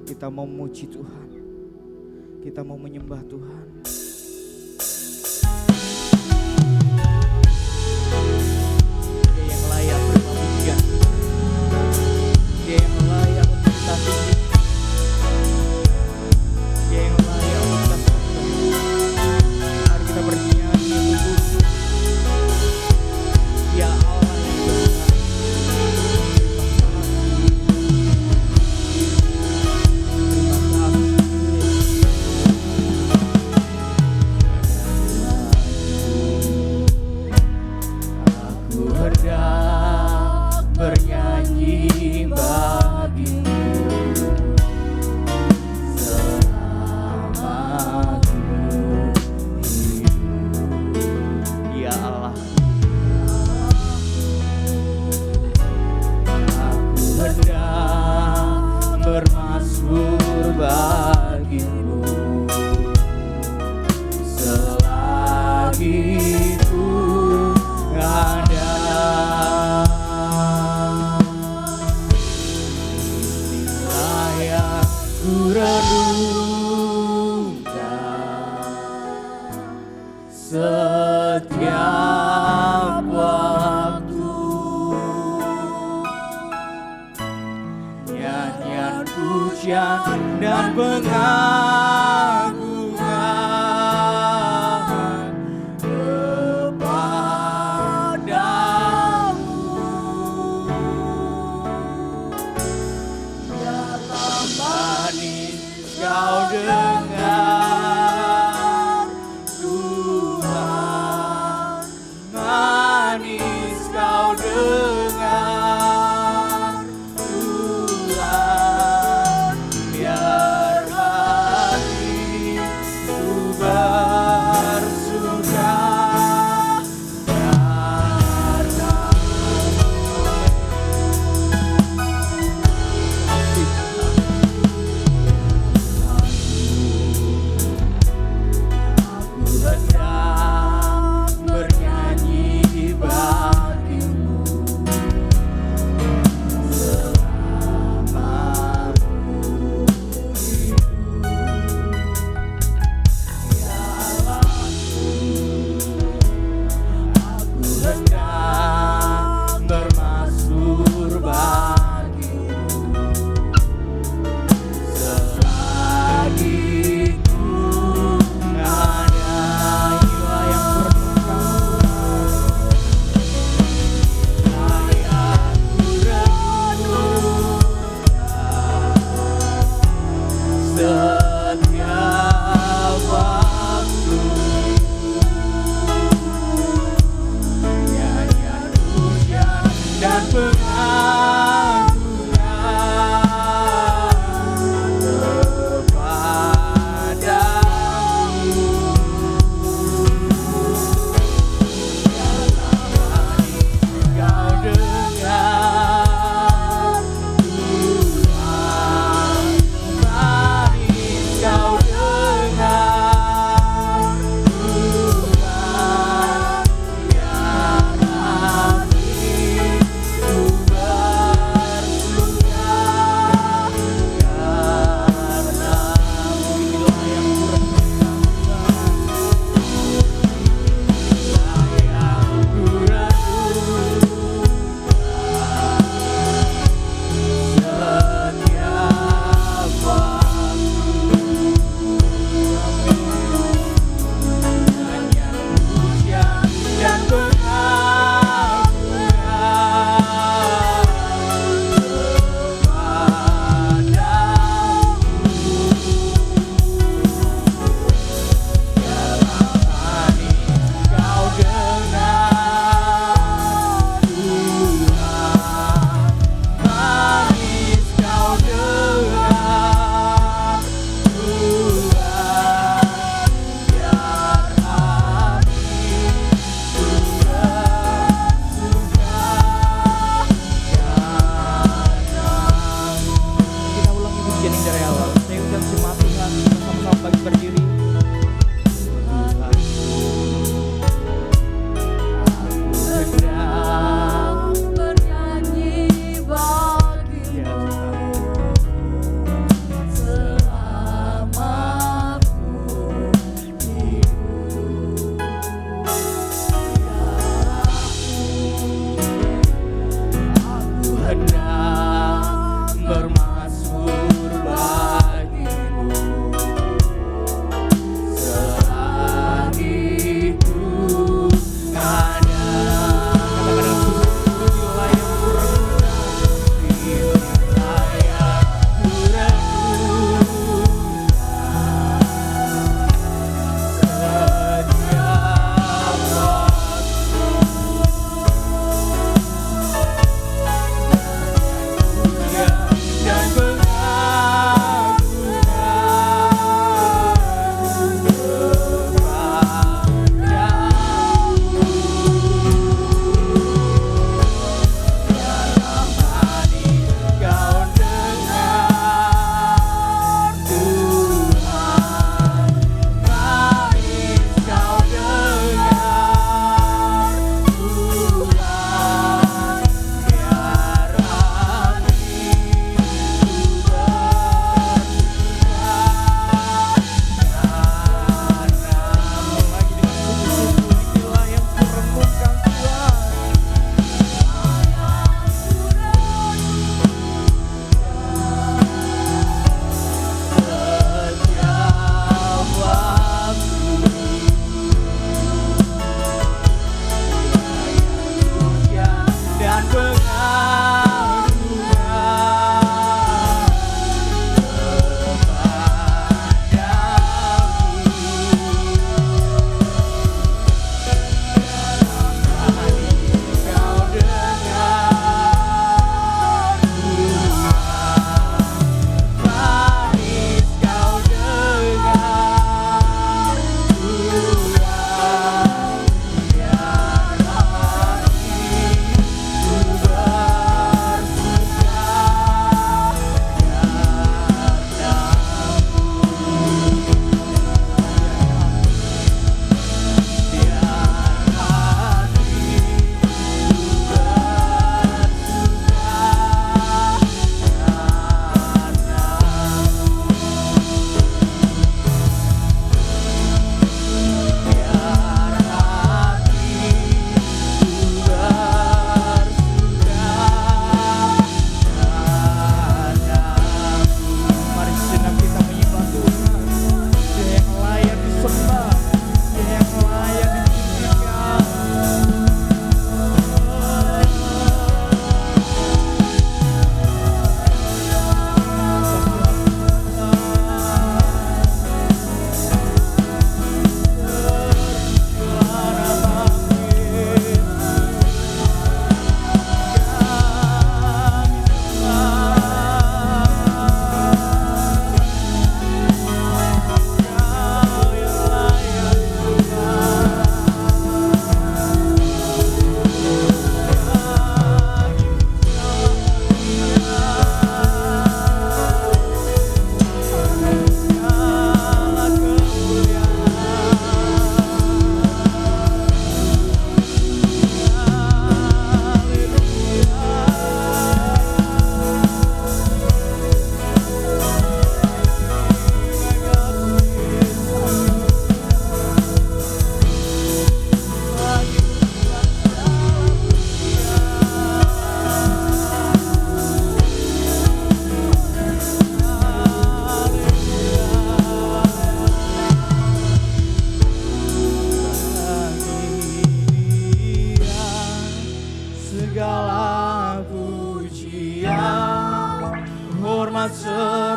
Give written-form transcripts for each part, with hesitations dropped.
Kita mau memuji Tuhan, kita mau menyembah Tuhan. Dia yang layak berpujian, Dia yang layak untuk kita sembah, Dia yang layak untuk kita sembah. Mari kita bernyanyi untuk Dia Allah yang benar. Bernyanyi bagimu selama ku hidup, ya Allah. Aku hendak bermazmur bagimu selagi ku ada. Ku renungkan setiap waktu, nyanyian pujian dan pengagungan kepadamu. Biarlah manis kau dengar Tuhan, manis kau dengar Tuhan. Biar hatiku bersuka karena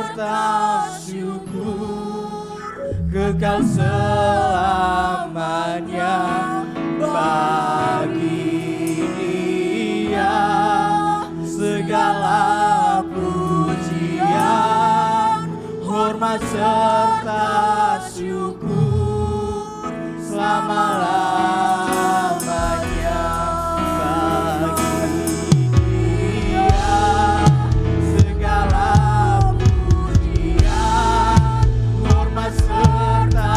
serta syukur kekal selamanya bagi Dia. Segala pujian, hormat serta syukur selama-lamanya bagi Dia. Segala pujian, hormat serta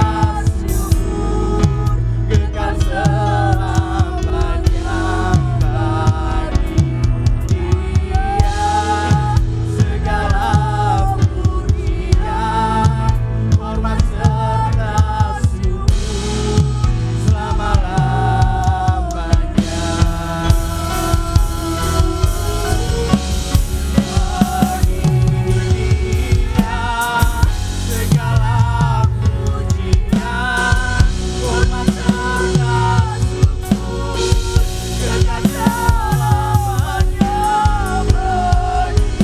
syukur kekal selamanya bagi Dia. Segala pujian, hormat serta syukur selama-lamanya bagi Dia. Segala pujian, hormat serta syukur kekal selamanya bagi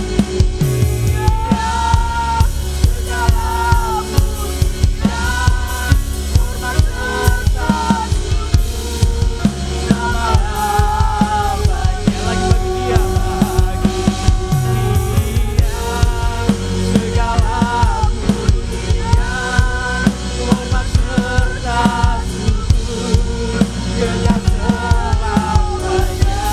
Dia. Segala pujian, hormat serta syukur selama-lamanya lagi bagi Dia, bagi Dia. Segala pujian, hormat serta syukur kekal selamanya bagi Dia.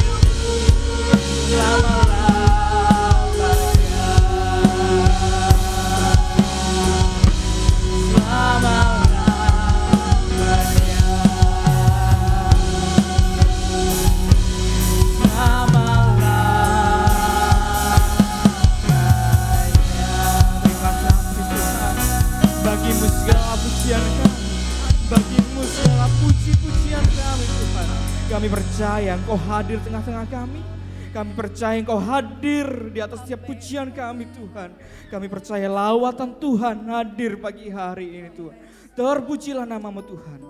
Segala pujian, hormat serta syukur Bagimu segala pujian kami, bagimu segala puji-pujian kami Tuhan. Kami percaya Engkau hadir tengah-tengah kami. Kami percaya Engkau hadir di atas setiap pujian kami Tuhan. Kami percaya lawatan Tuhan hadir pagi hari ini Tuhan. Terpujilah nama-Mu Tuhan.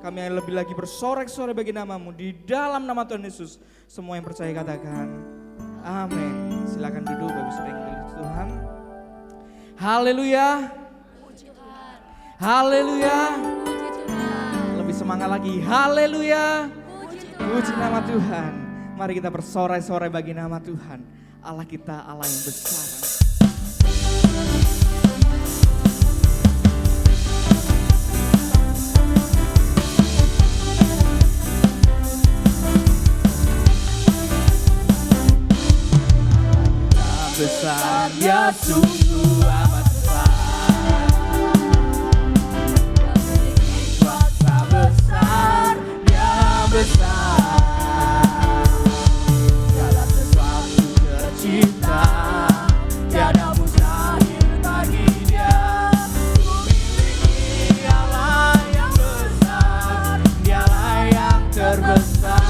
Kami lebih lagi bersorak-sorai bagi nama-Mu di dalam nama Tuhan Yesus. Semua yang percaya katakan amin. Silakan duduk Bapak Saudara yang dikasihi Tuhan. Haleluya. Haleluya. Lebih semangat lagi. Haleluya. Puji nama Tuhan. Mari kita bersorai-sorai bagi nama Tuhan. Allah kita Allah yang besar. Besar Dia sungguh amat besar. Kuasa besar Dia besar. Segala sesuatu tercipta, tiada mustahil bagi Dia. Memiliki Allah yang besar, Dialah yang terbesar.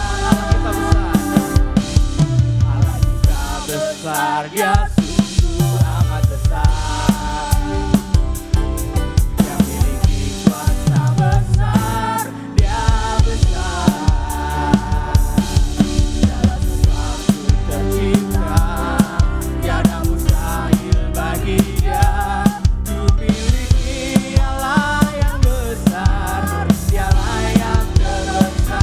Allah kita besar, Dia sungguh amat besar. Dia miliki kuasa besar, Dia besar. Segala sesuatu tercipta, tiada mustahil bagi Dia. Memiliki Allah yang besar, Dialah yang terbesar.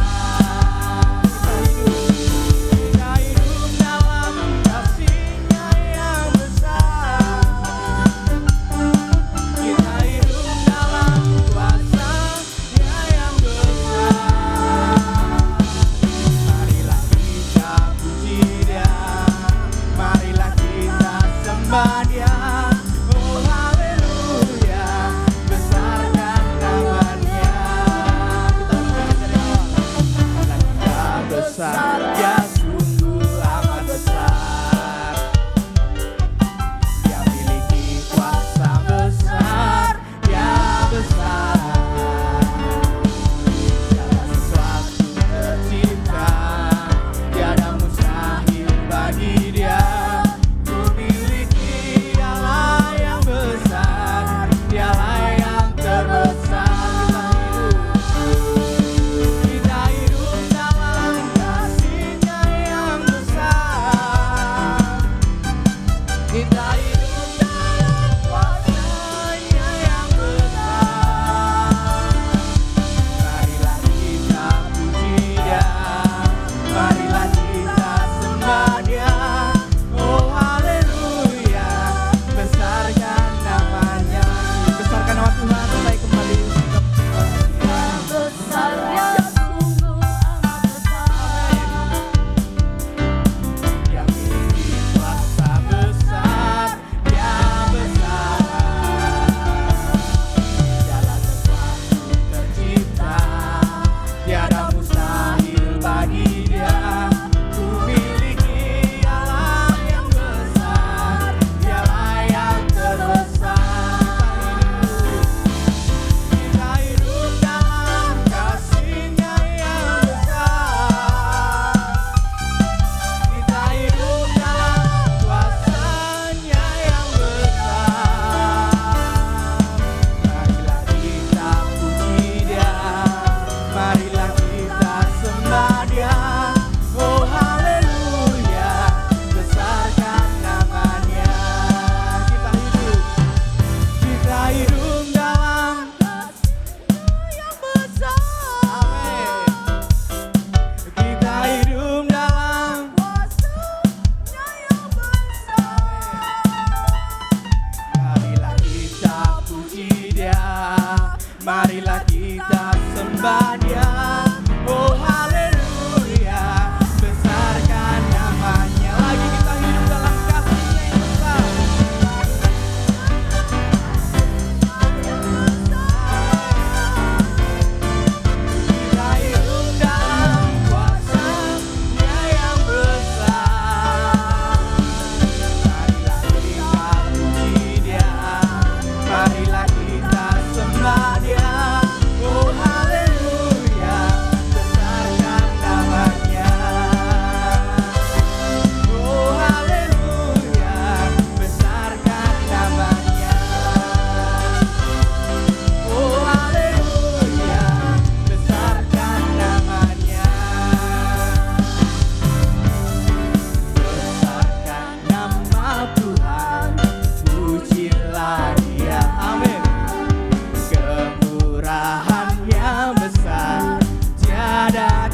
Kita hidup dalam kasih-Nya yang besar. Kita hidup dalam kuasa-Nya yang besar. Marilah kita puji Dia, marilah kita sembah Dia. Oh haleluya, besarkan nama-Nya. Kita besar, Dia sungguh amat besar. Dia miliki kuasa besar, Dia besar. Segala sesuatu tercipta, tiada mustahil bagi Dia. Memiliki Allah yang besar, Dialah yang terbesar.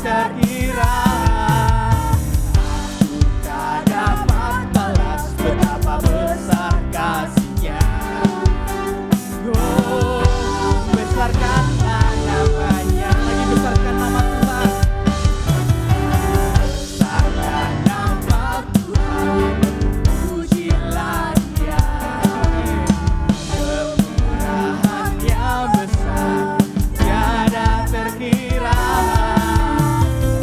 terkira. Aku tak dapat balas betapa besar kasih-Nya. Oh, besarkanlah namanya. Lagi besarkan nama Tuhan. Besarkan nama Tuhan, pujilah Dia. Kemurahan-Nya besar, tiada terkira.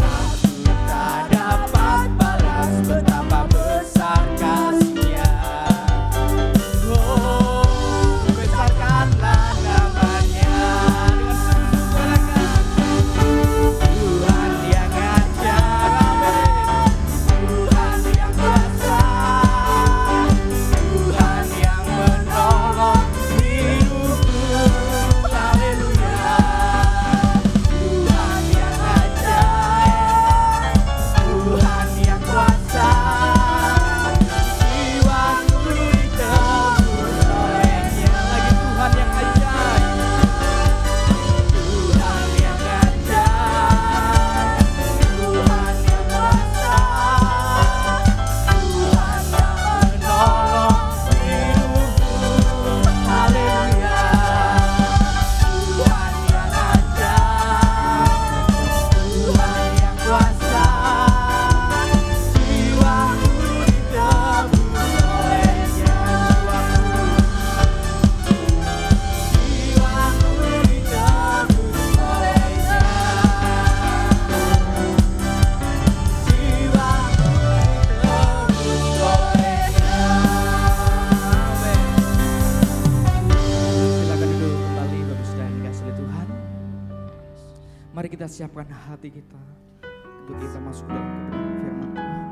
Aku tak dapat balas betapa besar kasih-Nya. Oh, besarkanlah namanya. Dengan sungguh-sungguh Tuhan yang ajar, amin. Tuhan yang kuasa, Tuhan yang menolong hidupku, haleluya. Tuhan yang ajar, Tuhan yang kuasa, jiwaku ditebus oleh-Nya. Lagi Tuhan yang ajaib, Tuhan yang ajar, Tuhan yang kuasa, Tuhan yang menolong hidupku, haleluya. Tuhan yang ajar, Tuhan yang kuasa, jiwaku ditebus oleh-Nya. Jiwaku ditebus oleh-Nya. Jiwaku ditebus oleh-Nya. Amin. Silakan duduk kembali Bapak Saudara yang dikasihi oleh Tuhan. Mari kita siapkan hati kita untuk kita masuk dalam kebenaran firman Tuhan.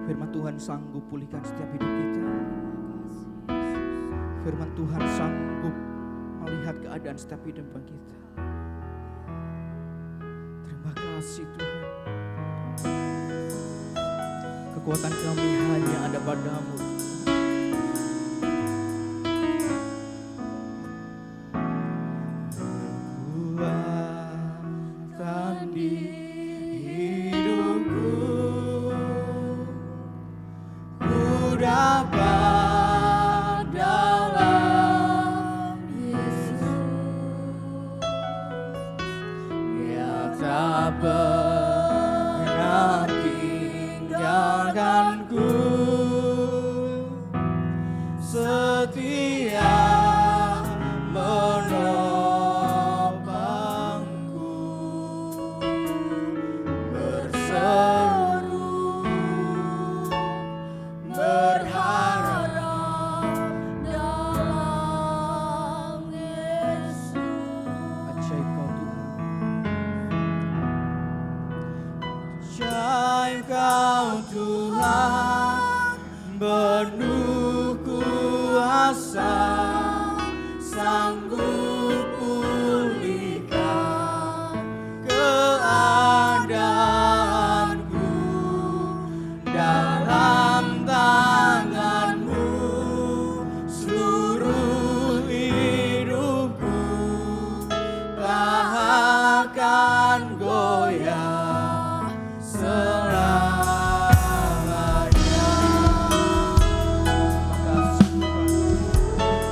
Firman Tuhan sanggup pulihkan setiap hidup kita. Firman Tuhan sanggup melihat keadaan setiap hidup kita. Terima kasih Tuhan. Kekuatan kami hanya ada padamu. Kekuatan di hidupku, ku dapat dalam Yesus. Dia tak pernah tinggalkanku, setia menopangku, berseru berharap dalam Yesus. Ajaib Kau Tuhan, ajaib Kau Tuhan, penuh kuasa, sanggup pulihkan keadaanku. Dalam tangan-Mu seluruh hidupku, tak akan goyah selamanya. Terima kasih Tuhan.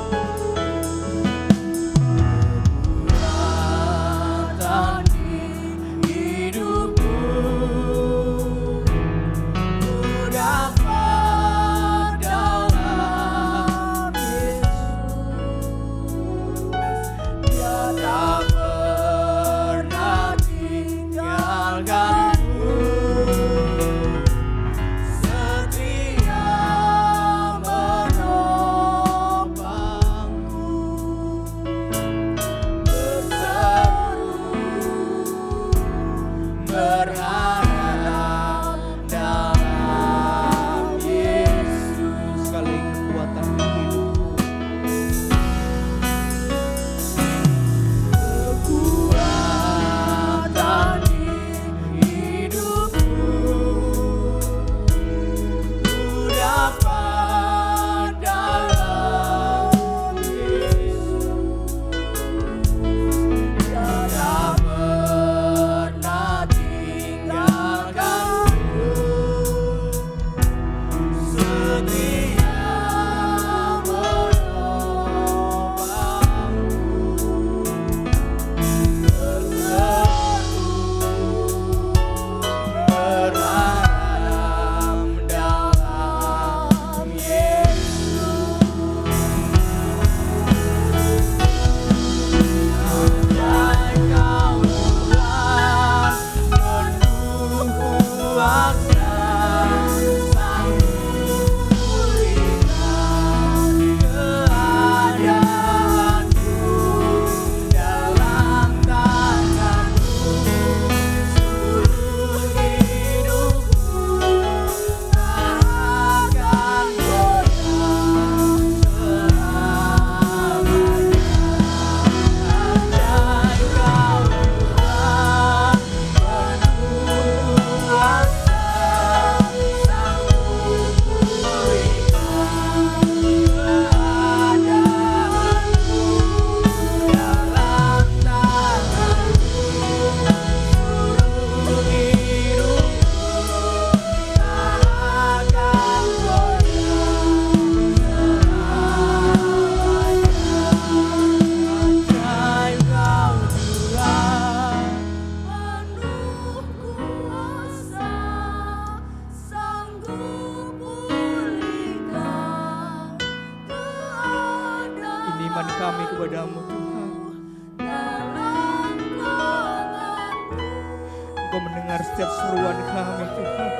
setiap seruan kami Tuhan.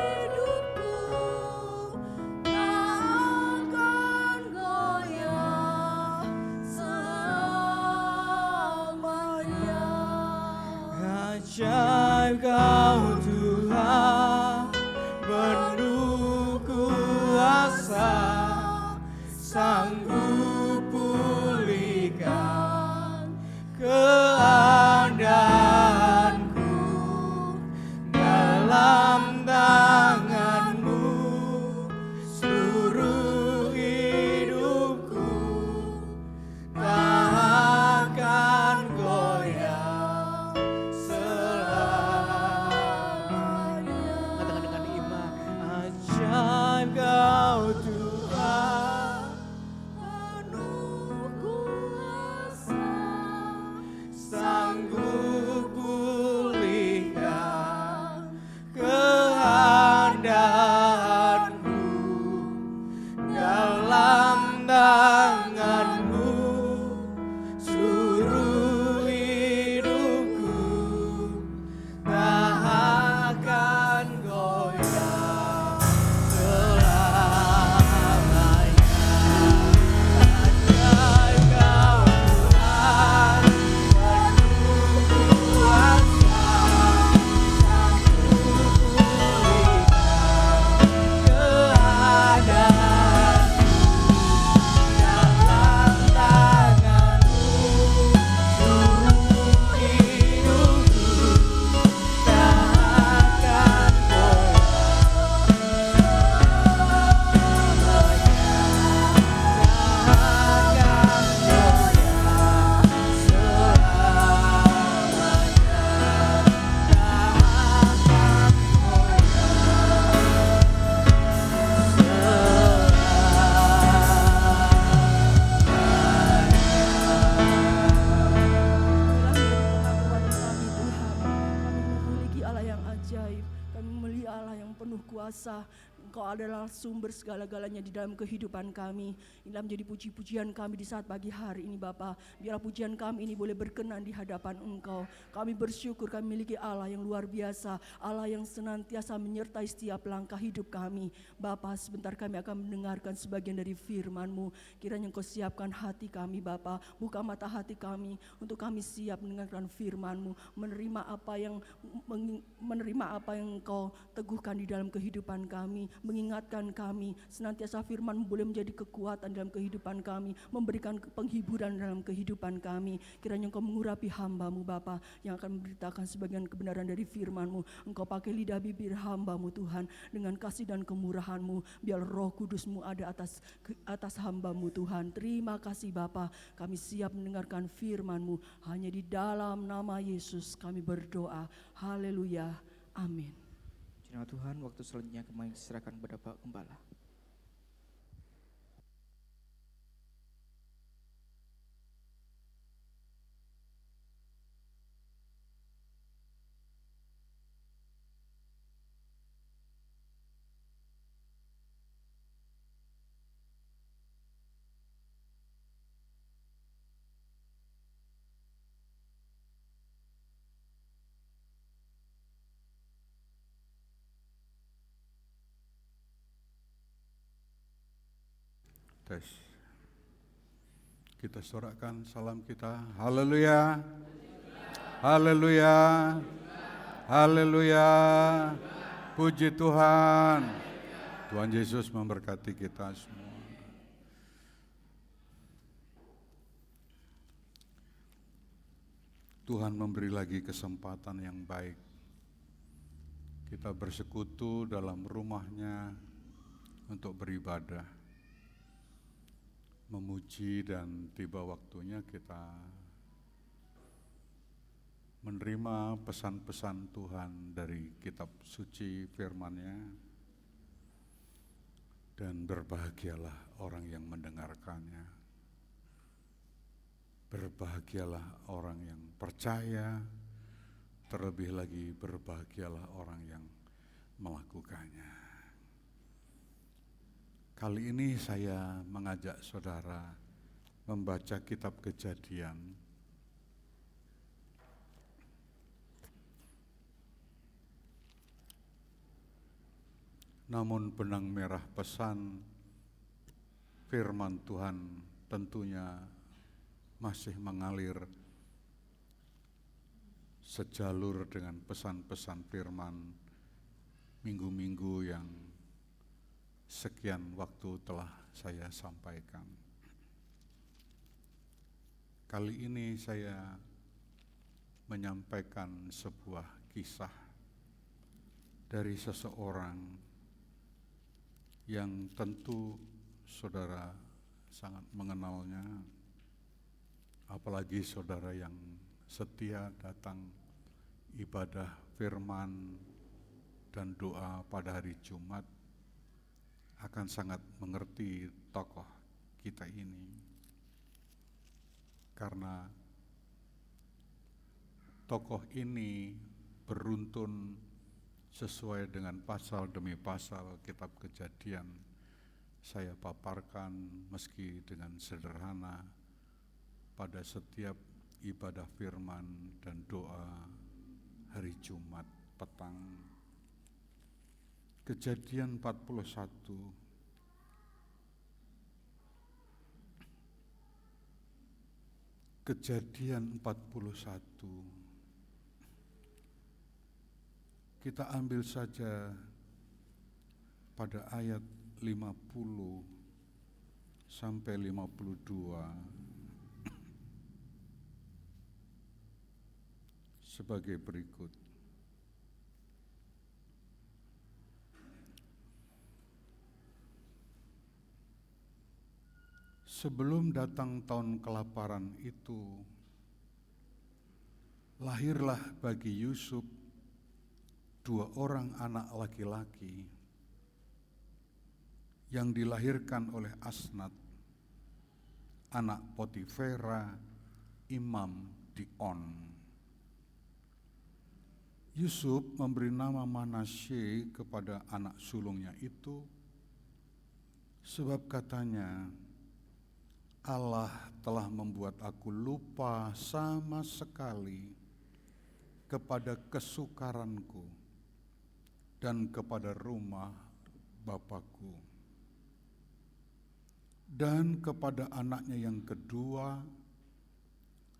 Ajaib Kau Tuhan, penuh kuasa, sanggup pulihkan keadaanku, dalam tangan-Mu seluruh hidupku tak akan goyah selamanya. Katakan dengan iman, ajaib Kau Tuhan, penuh kuasa, sanggup pulihkan keadaanku, dalam tangan-Mu seluruh hidupku tak akan goyah selamanya. Ajaib Kau Tuhan, penuh kuasa, sanggup pulihkan keadaanku, dalam tangan-Mu seluruh hidupku tak akan goyah Memiliki Allah yang ajaib, kami memiliki Allah yang penuh kuasa. Engkau adalah sumber segala-galanya di dalam kehidupan kami. Inilah menjadi puji-pujian kami di saat pagi hari ini Bapa. Biarlah pujian kami ini boleh berkenan di hadapan Engkau. Kami bersyukur kami memiliki Allah yang luar biasa, Allah yang senantiasa menyertai setiap langkah hidup kami. Bapa, sebentar kami akan mendengarkan sebagian dari firman-Mu. Kiranya Engkau siapkan hati kami Bapa, buka mata hati kami untuk kami siap mendengarkan firman-Mu, menerima apa yang Engkau teguhkan di dalam kehidupan kami, mengingatkan kami senantiasa firman-Mu boleh menjadi kekuatan dalam kehidupan kami, memberikan penghiburan dalam kehidupan kami. Kiranya Engkau mengurapi hamba-Mu Bapa yang akan memberitakan sebagian kebenaran dari firman-Mu. Engkau pakai lidah bibir hamba-Mu Tuhan dengan kasih dan kemurahan-Mu. Biar Roh Kudus-Mu ada atas hamba-Mu Tuhan. Terima kasih Bapa, kami siap mendengarkan firman-Mu. Hanya di dalam nama Yesus kami berdoa. Haleluya. Amin. Nama Tuhan, waktu selanjutnya kembali diserahkan kepada Pak Gembala. Tes. Kita sorakkan salam kita. Haleluya. Haleluya. Haleluya. Puji Tuhan. Tuhan Yesus memberkati kita semua. Tuhan memberi lagi kesempatan yang baik. Kita bersekutu dalam rumah-Nya untuk beribadah, memuji, dan tiba waktunya kita menerima pesan-pesan Tuhan dari kitab suci firman-Nya, dan berbahagialah orang yang mendengarkannya. Berbahagialah orang yang percaya, terlebih lagi berbahagialah orang yang melakukannya. Kali ini saya mengajak saudara membaca kitab Kejadian. Namun benang merah pesan firman Tuhan tentunya masih mengalir sejalur dengan pesan-pesan firman minggu-minggu yang sekian waktu telah saya sampaikan. Kali ini saya menyampaikan sebuah kisah dari seseorang yang tentu saudara sangat mengenalnya, apalagi saudara yang setia datang ibadah firman dan doa pada hari Jumat akan sangat mengerti tokoh kita ini, karena tokoh ini beruntun sesuai dengan pasal demi pasal kitab Kejadian saya paparkan meski dengan sederhana pada setiap ibadah firman dan doa hari Jumat petang. Kejadian 41 Kejadian 41 kita ambil saja pada ayat 50 sampai 52 sebagai berikut. Sebelum datang tahun kelaparan itu, lahirlah bagi Yusuf 2 orang anak laki-laki yang dilahirkan oleh Asnat, anak Potifera, imam di On. Yusuf memberi nama Manasye kepada anak sulungnya itu, sebab katanya, Allah telah membuat aku lupa sama sekali kepada kesukaranku dan kepada rumah Bapakku. Dan kepada anaknya yang kedua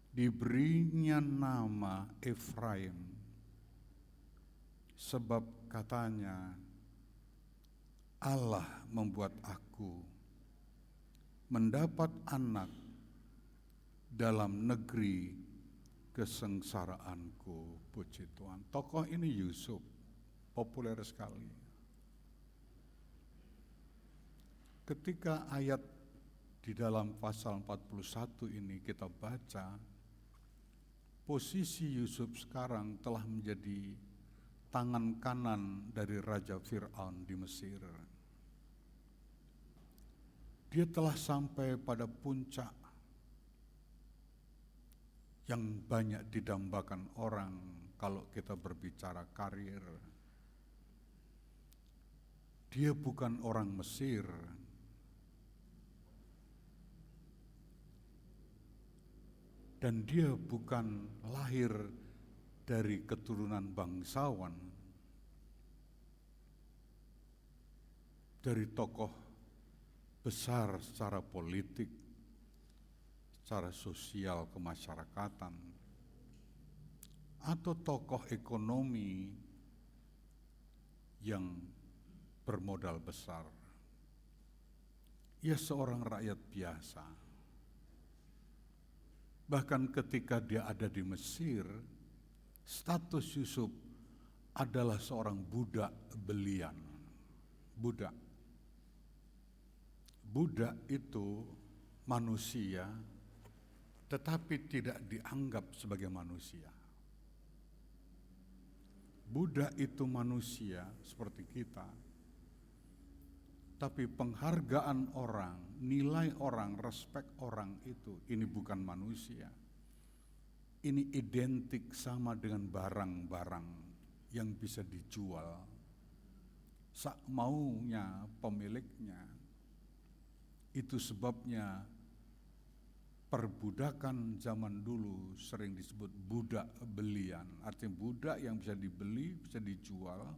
diberinya nama Efraim, sebab katanya, Allah membuat aku mendapat anak dalam negeri kesengsaraanku. Puji Tuhan. Tokoh ini Yusuf, populer sekali. Ketika ayat di dalam pasal 41 ini kita baca, posisi Yusuf sekarang telah menjadi tangan kanan dari Raja Fir'aun di Mesir. Dia telah sampai pada puncak yang banyak didambakan orang kalau kita berbicara karir. Dia bukan orang Mesir, dan dia bukan lahir dari keturunan bangsawan, dari tokoh besar secara politik, secara sosial kemasyarakatan, atau tokoh ekonomi yang bermodal besar. Ia seorang rakyat biasa. Bahkan ketika dia ada di Mesir, status Yusuf adalah seorang budak belian. Budak. Budak itu manusia, tetapi tidak dianggap sebagai manusia. Budak itu manusia seperti kita, tapi penghargaan orang, nilai orang, respek orang itu, ini bukan manusia. Ini identik sama dengan barang-barang yang bisa dijual sak maunya pemiliknya. Itu sebabnya perbudakan zaman dulu sering disebut budak belian. Artinya budak yang bisa dibeli, bisa dijual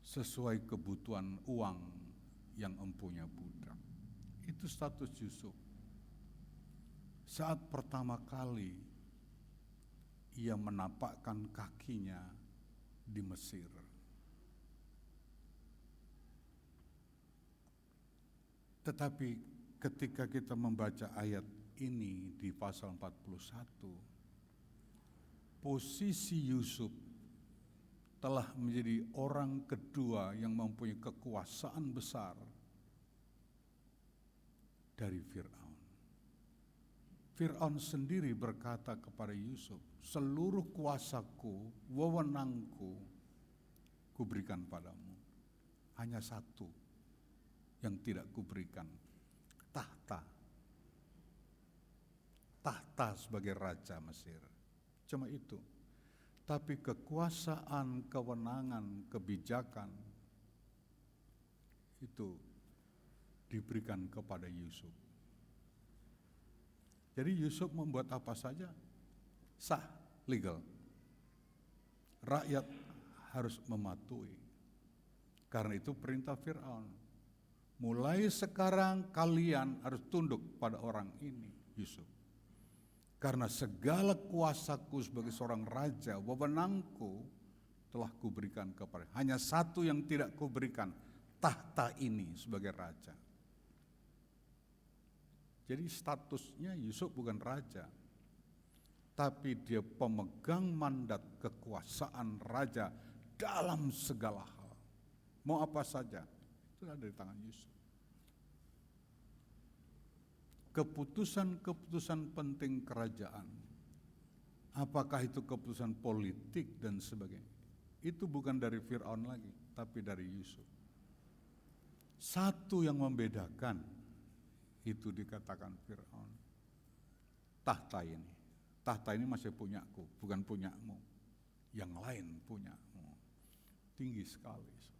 sesuai kebutuhan uang yang empunya budak. Itu status Yusuf. Saat pertama kali ia menapakkan kakinya di Mesir. Tetapi ketika kita membaca ayat ini di pasal 41, posisi Yusuf telah menjadi orang kedua yang mempunyai kekuasaan besar dari Fir'aun. Fir'aun sendiri berkata kepada Yusuf, seluruh kuasaku, wewenangku, kuberikan padamu. Hanya satu yang tidak kuberikan, tahta. Tahta sebagai raja Mesir. Cuma itu. Tapi kekuasaan, kewenangan, kebijakan itu diberikan kepada Yusuf. Jadi Yusuf membuat apa saja sah, legal. Rakyat harus mematuhi. Karena itu perintah Fir'aun. Mulai sekarang kalian harus tunduk pada orang ini, Yusuf. Karena segala kuasaku sebagai seorang raja, wewenangku telah kuberikan kepada. Hanya satu yang tidak kuberikan, tahta ini sebagai raja. Jadi statusnya Yusuf bukan raja, tapi dia pemegang mandat kekuasaan raja dalam segala hal. Mau apa saja, itu ada di tangan Yusuf. Keputusan-keputusan penting kerajaan, apakah itu keputusan politik dan sebagainya, itu bukan dari Fir'aun lagi, tapi dari Yusuf. Satu yang membedakan, itu dikatakan Fir'aun, tahta ini masih punyaku, bukan punyamu, yang lain punyamu. Tinggi sekali, saudara.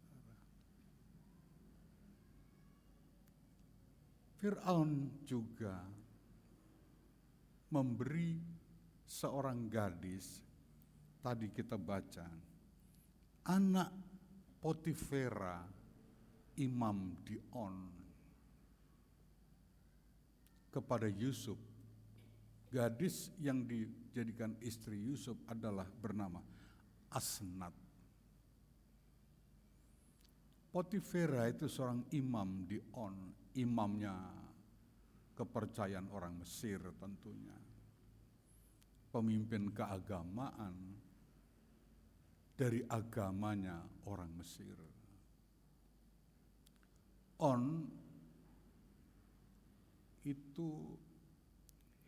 Fir'aun juga memberi seorang gadis, tadi kita baca, anak Potifera, imam di On, kepada Yusuf. Gadis yang dijadikan istri Yusuf adalah bernama Asnat. Potifera itu seorang imam di On, imamnya kepercayaan orang Mesir tentunya. Pemimpin keagamaan dari agamanya orang Mesir. On itu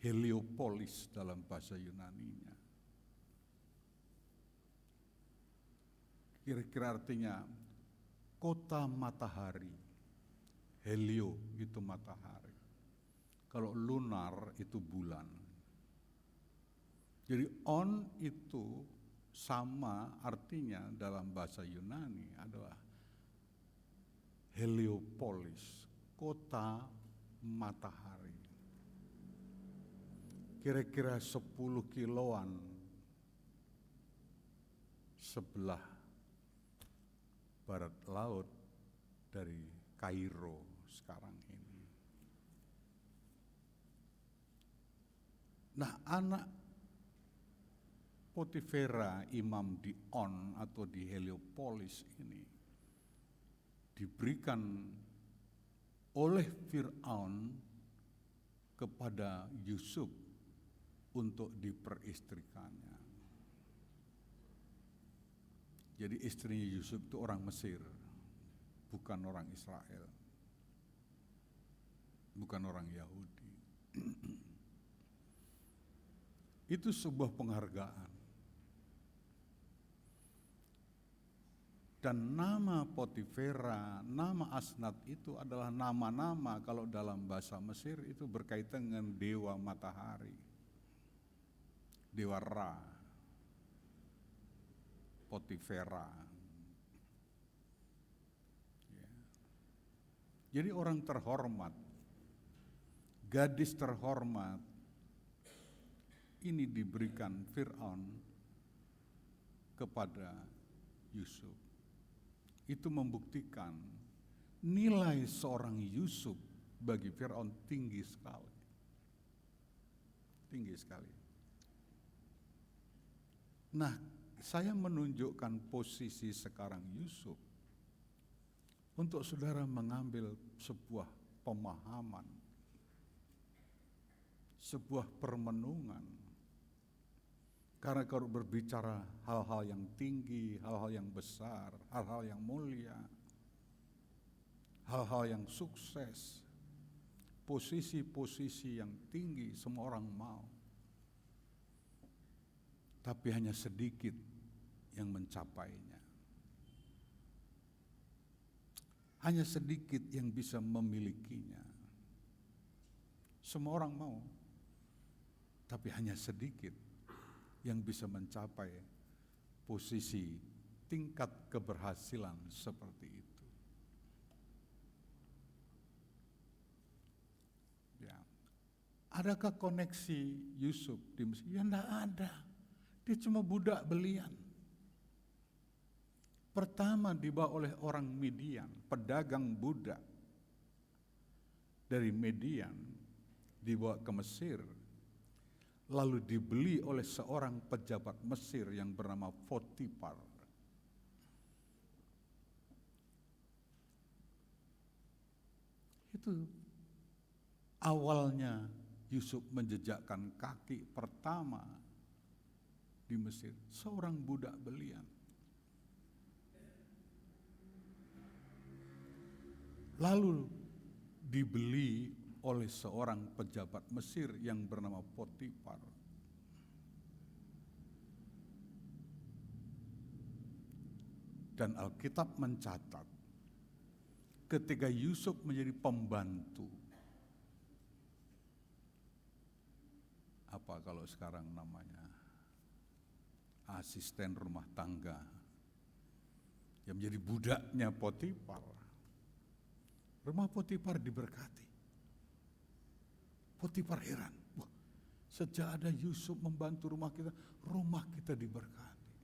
Heliopolis dalam bahasa Yunaninya. Kira-kira artinya kota matahari. Helio itu matahari. Kalau lunar itu bulan. Jadi On itu sama artinya dalam bahasa Yunani adalah Heliopolis, kota matahari. Kira-kira 10 kiloan sebelah barat laut dari Kairo sekarang ini. Nah, anak Potifera, imam di On atau di Heliopolis ini diberikan oleh Fir'aun kepada Yusuf untuk diperistrikannya. Jadi istrinya Yusuf itu orang Mesir, bukan orang Israel, bukan orang Yahudi. Itu sebuah penghargaan. Dan nama Potifera, nama Asnat itu adalah nama-nama kalau dalam bahasa Mesir itu berkaitan dengan dewa matahari, dewa Ra, Potifera. Ya. Jadi orang terhormat, gadis terhormat, ini diberikan Fir'aun kepada Yusuf. itu membuktikan nilai seorang Yusuf bagi Firaun tinggi sekali. Tinggi sekali. Nah, saya menunjukkan posisi sekarang Yusuf untuk saudara mengambil sebuah pemahaman, sebuah permenungan. Karena kalau berbicara hal-hal yang tinggi, hal-hal yang besar, hal-hal yang mulia, hal-hal yang sukses, posisi-posisi yang tinggi semua orang mau. Tapi hanya sedikit yang mencapainya. Hanya sedikit yang bisa memilikinya. Semua orang mau, tapi hanya sedikit yang bisa mencapai posisi tingkat keberhasilan seperti itu. Ya. Adakah koneksi Yusuf di Mesir? Ya enggak ada. Dia cuma budak belian. Pertama dibawa oleh orang Midian, pedagang budak dari Midian, dibawa ke Mesir, lalu dibeli oleh seorang pejabat Mesir yang bernama Potifar. Itu awalnya Yusuf menjejakkan kaki pertama di Mesir, seorang budak belian. Lalu dibeli oleh seorang pejabat Mesir yang bernama Potifar. Dan Alkitab mencatat ketika Yusuf menjadi pembantu, apa kalau sekarang namanya, asisten rumah tangga, yang menjadi budaknya Potifar. Rumah Potifar diberkati. Potifar heran, wah, sejak ada Yusuf membantu rumah kita diberkati.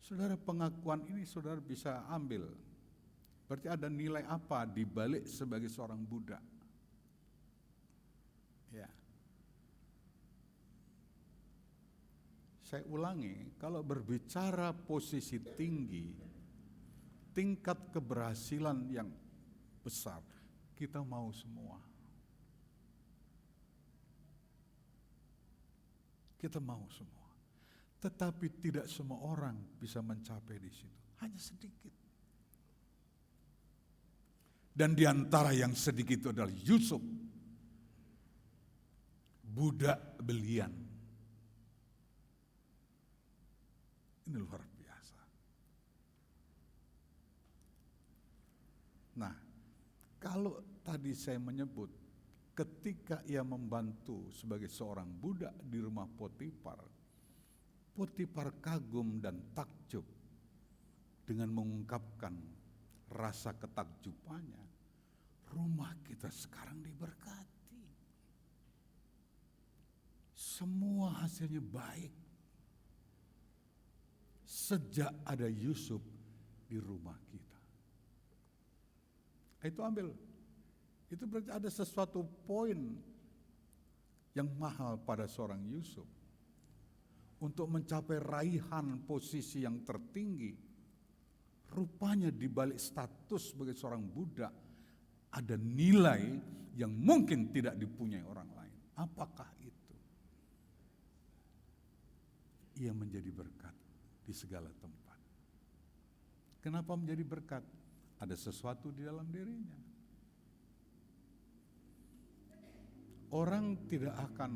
Saudara, pengakuan ini saudara bisa ambil. Berarti ada nilai apa di balik sebagai seorang budak? Ya. Saya ulangi, kalau berbicara posisi tinggi, tingkat keberhasilan yang besar, kita mau semua. Kita mau semua. Tetapi tidak semua orang bisa mencapai di situ. Hanya sedikit. Dan di antara yang sedikit itu adalah Yusuf, budak belian. Ini luar biasa. Nah, kalau tadi saya menyebut ketika ia membantu sebagai seorang budak di rumah Potifar, Potifar kagum dan takjub dengan mengungkapkan rasa ketakjubannya. Rumah kita sekarang diberkati. Semua hasilnya baik. Sejak ada Yusuf di rumah kita. Itu ambil. Itu berarti ada sesuatu poin yang mahal pada seorang Yusuf. Untuk mencapai raihan posisi yang tertinggi, rupanya di balik status sebagai seorang budak, ada nilai yang mungkin tidak dipunyai orang lain. Apakah itu? Ia menjadi berkat di segala tempat. Kenapa menjadi berkat? Ada sesuatu di dalam dirinya. Orang tidak akan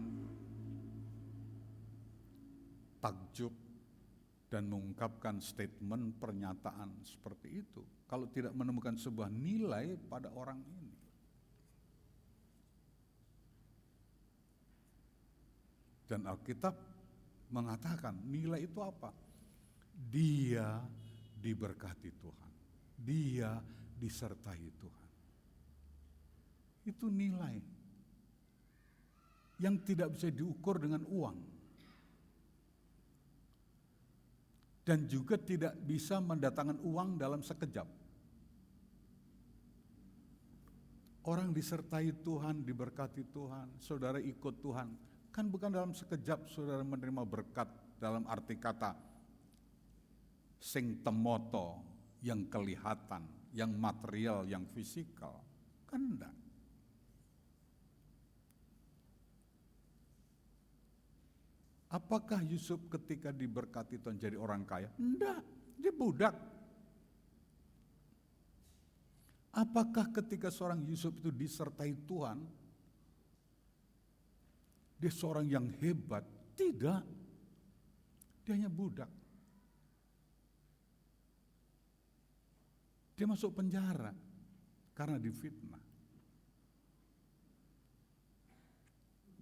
takjub dan mengungkapkan statement pernyataan seperti itu kalau tidak menemukan sebuah nilai pada orang ini. Dan Alkitab mengatakan nilai itu apa? Dia diberkati Tuhan. Dia disertai Tuhan. Itu nilai yang tidak bisa diukur dengan uang. dan juga tidak bisa mendatangkan uang dalam sekejap. Orang disertai Tuhan, diberkati Tuhan, saudara ikut Tuhan. Kan bukan dalam sekejap saudara menerima berkat dalam arti kata sing temoto, yang kelihatan, yang material, yang fisikal. Kan enggak. Apakah Yusuf ketika diberkati Tuhan jadi orang kaya? Enggak, dia budak. Apakah ketika seorang Yusuf itu disertai Tuhan, dia seorang yang hebat? Tidak. Dia hanya budak. Dia masuk penjara karena difitnah.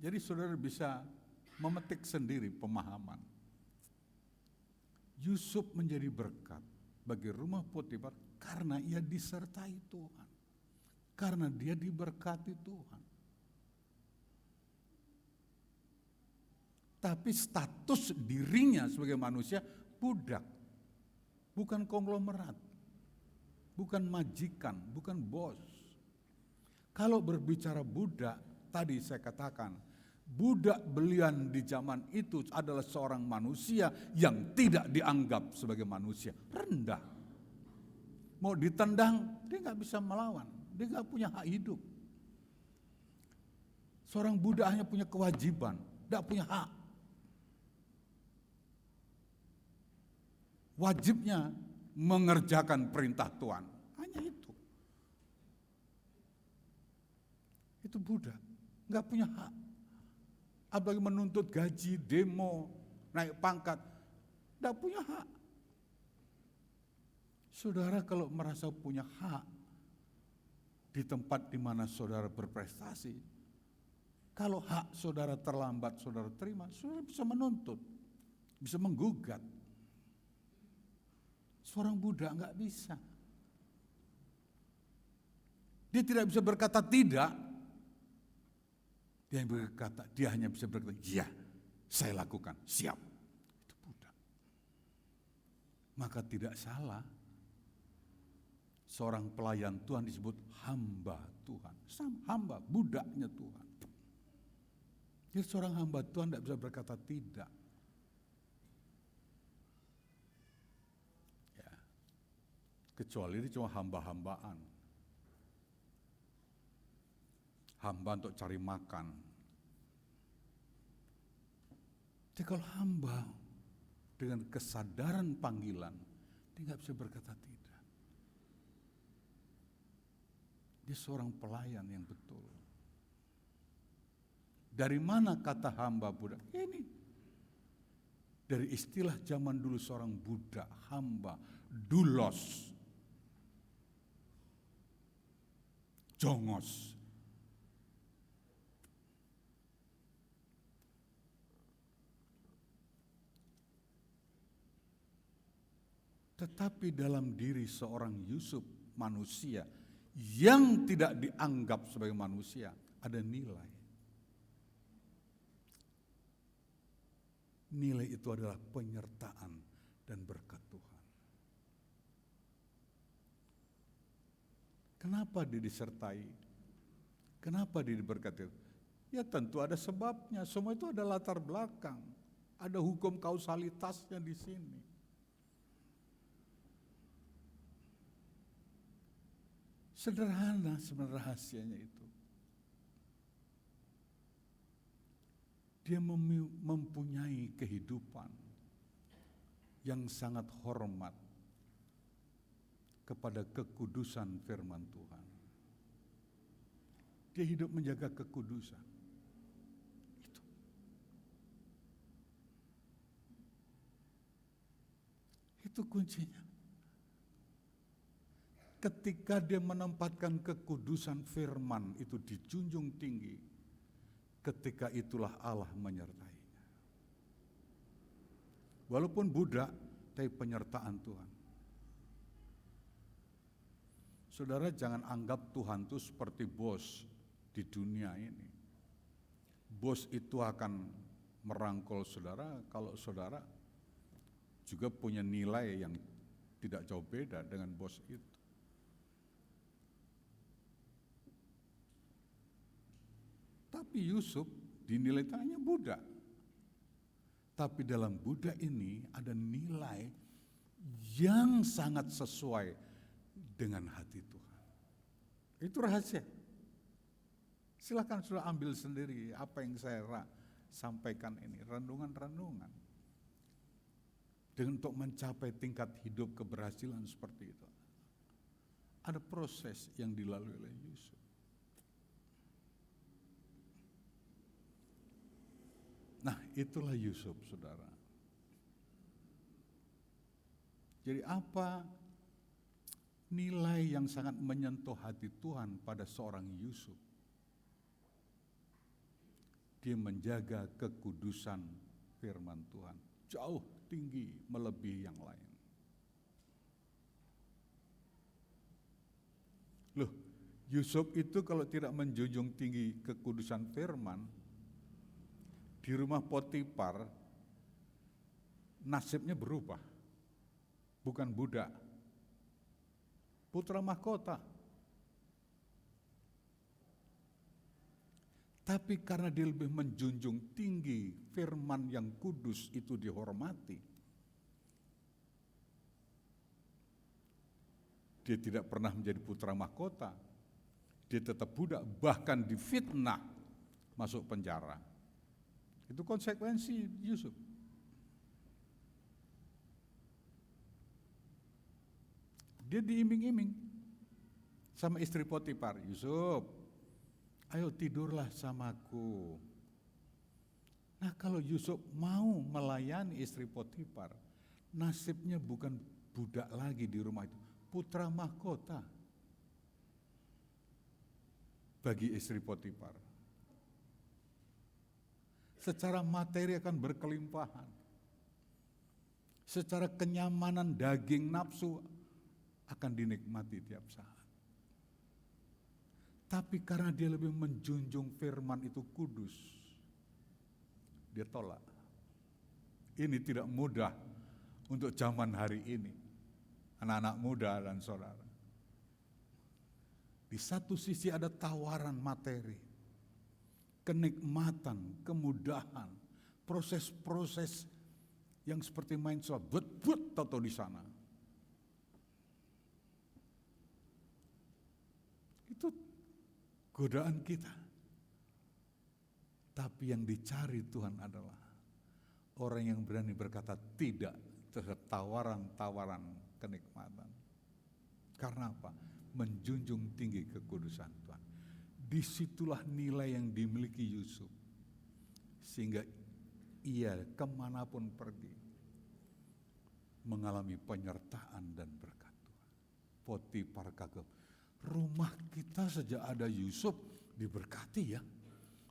Jadi saudara bisa memetik sendiri pemahaman. Yusuf menjadi berkat bagi rumah Potifar karena ia disertai Tuhan. Karena dia diberkati Tuhan. Tapi status dirinya sebagai manusia budak. Bukan konglomerat. Bukan majikan, bukan bos. Kalau berbicara budak, tadi saya katakan, budak belian di zaman itu adalah seorang manusia yang tidak dianggap sebagai manusia. Rendah. Mau ditendang, dia nggak bisa melawan. Dia nggak punya hak hidup. Seorang budak hanya punya kewajiban, nggak punya hak. Wajibnya mengerjakan perintah Tuhan. Hanya itu. Itu budak, nggak punya hak. Apalagi menuntut gaji, demo, naik pangkat, nggak punya hak. Saudara kalau merasa punya hak di tempat di mana saudara berprestasi, kalau hak saudara terlambat saudara terima, saudara bisa menuntut, bisa menggugat. Seorang budak nggak bisa. Dia tidak bisa berkata tidak. Dia hanya bisa berkata, iya, saya lakukan, siap. Itu budak. Maka tidak salah seorang pelayan Tuhan disebut hamba Tuhan. Hamba, budaknya Tuhan. Jadi seorang hamba Tuhan tidak bisa berkata tidak. Ya. Kecuali ini cuma hamba-hambaan. Hamba untuk cari makan. Jadi kalau hamba dengan kesadaran panggilan, dia nggak bisa berkata tidak. Dia seorang pelayan yang betul. Dari mana kata hamba budak? Ini. Dari istilah zaman dulu seorang budak, hamba, doulos, jongos. Tetapi dalam diri seorang Yusuf manusia yang tidak dianggap sebagai manusia ada nilai. Nilai itu adalah penyertaan dan berkat Tuhan. Kenapa dia disertai? Kenapa dia diberkati? Ya tentu ada sebabnya. Semua itu ada latar belakang. Ada hukum kausalitasnya di sini. Sederhana sebenarnya rahasianya itu. Dia mempunyai kehidupan yang sangat hormat kepada kekudusan firman Tuhan. Dia hidup menjaga kekudusan. Itu kuncinya. Ketika dia menempatkan kekudusan firman itu dijunjung tinggi, ketika itulah Allah menyertainya. Walaupun budak, tapi penyertaan Tuhan. Saudara jangan anggap Tuhan itu seperti bos di dunia ini. Bos itu akan merangkul saudara kalau saudara juga punya nilai yang tidak jauh beda dengan bos itu. Tapi Yusuf dinilai hanya budak. Tapi dalam budak ini ada nilai yang sangat sesuai dengan hati Tuhan. Itu rahasia. Silakan sudah ambil sendiri apa yang saya sampaikan ini, renungan-renungan. Untuk mencapai tingkat hidup keberhasilan seperti itu. Ada proses yang dilalui oleh Yusuf. Nah, itulah Yusuf, saudara. Jadi apa nilai yang sangat menyentuh hati Tuhan pada seorang Yusuf? Dia menjaga kekudusan firman Tuhan. Jauh tinggi melebihi yang lain. Loh, Yusuf itu kalau tidak menjunjung tinggi kekudusan firman, di rumah Potifar nasibnya berubah. Bukan budak, putra mahkota. Tapi karena dia lebih menjunjung tinggi firman yang kudus itu dihormati. Dia tidak pernah menjadi putra mahkota. Dia tetap budak, bahkan difitnah masuk penjara. Itu konsekuensi Yusuf. Dia diiming-iming sama istri Potifar. Yusuf, ayo tidurlah samaku. Nah, kalau Yusuf mau melayani istri Potifar, nasibnya bukan budak lagi di rumah itu, putra mahkota bagi istri Potifar. Secara materi akan berkelimpahan. Secara kenyamanan daging nafsu akan dinikmati tiap saat. Tapi karena dia lebih menjunjung firman itu kudus, dia tolak. Ini tidak mudah untuk zaman hari ini, anak-anak muda dan saudara. Di satu sisi ada tawaran materi, kenikmatan, kemudahan, proses-proses yang seperti main sulap, but atau di sana. Itu godaan kita. Tapi yang dicari Tuhan adalah orang yang berani berkata tidak terhadap tawaran-tawaran kenikmatan. Karena apa? Menjunjung tinggi kekudusan Tuhan. Disitulah nilai yang dimiliki Yusuf. Sehingga ia kemanapun pergi mengalami penyertaan dan berkat Tuhan. Potifar kagum. Rumah kita sejak ada Yusuf diberkati ya.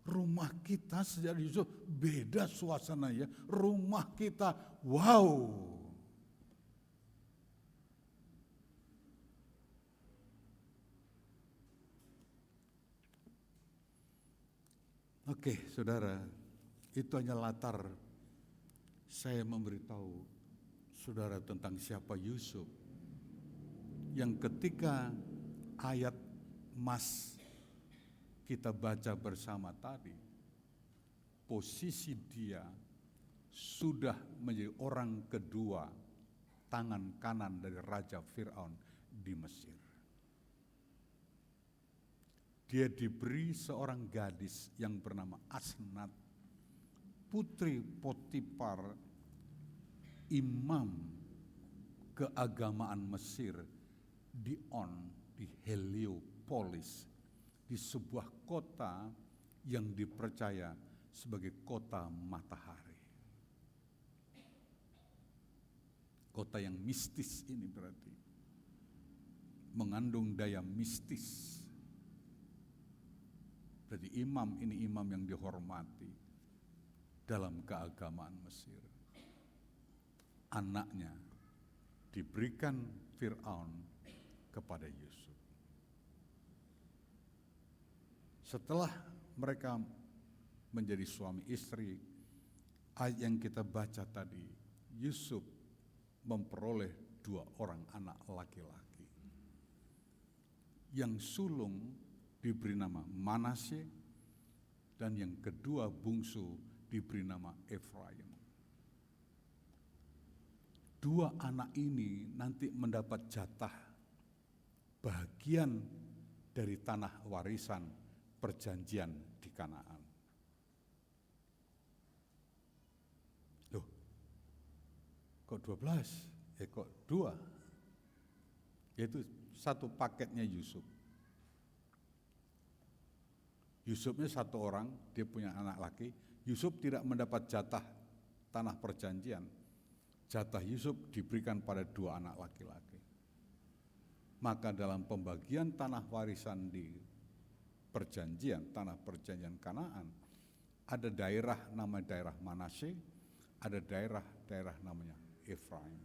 Rumah kita sejak ada Yusuf beda suasananya. Rumah kita wow. Oke, saudara, itu hanya latar saya memberitahu saudara tentang siapa Yusuf. Yang ketika ayat mas kita baca bersama tadi, posisi dia sudah menjadi orang kedua tangan kanan dari Raja Fir'aun di Mesir. Dia diberi seorang gadis yang bernama Asnat, putri Potifar, imam keagamaan Mesir di Heliopolis, di sebuah kota yang dipercaya sebagai kota matahari. Kota yang mistis ini berarti mengandung daya mistis. Berarti imam ini imam yang dihormati dalam keagamaan Mesir. Anaknya diberikan Fir'aun kepada Yusuf. Setelah mereka menjadi suami istri, ayat yang kita baca tadi, Yusuf memperoleh 2 orang anak laki-laki. Yang sulung diberi nama Manasye dan yang kedua bungsu diberi nama Efraim. 2 anak ini nanti mendapat jatah bagian dari tanah warisan perjanjian di Kanaan. Loh, kok 12? Kok 2? Yaitu satu paketnya Yusuf. Yusufnya 1 orang, dia punya anak laki. Yusuf tidak mendapat jatah tanah perjanjian. Jatah Yusuf diberikan pada 2 anak laki-laki. Maka dalam pembagian tanah warisan di perjanjian, tanah perjanjian Kanaan, ada daerah nama daerah Manasye, ada daerah namanya Efraim.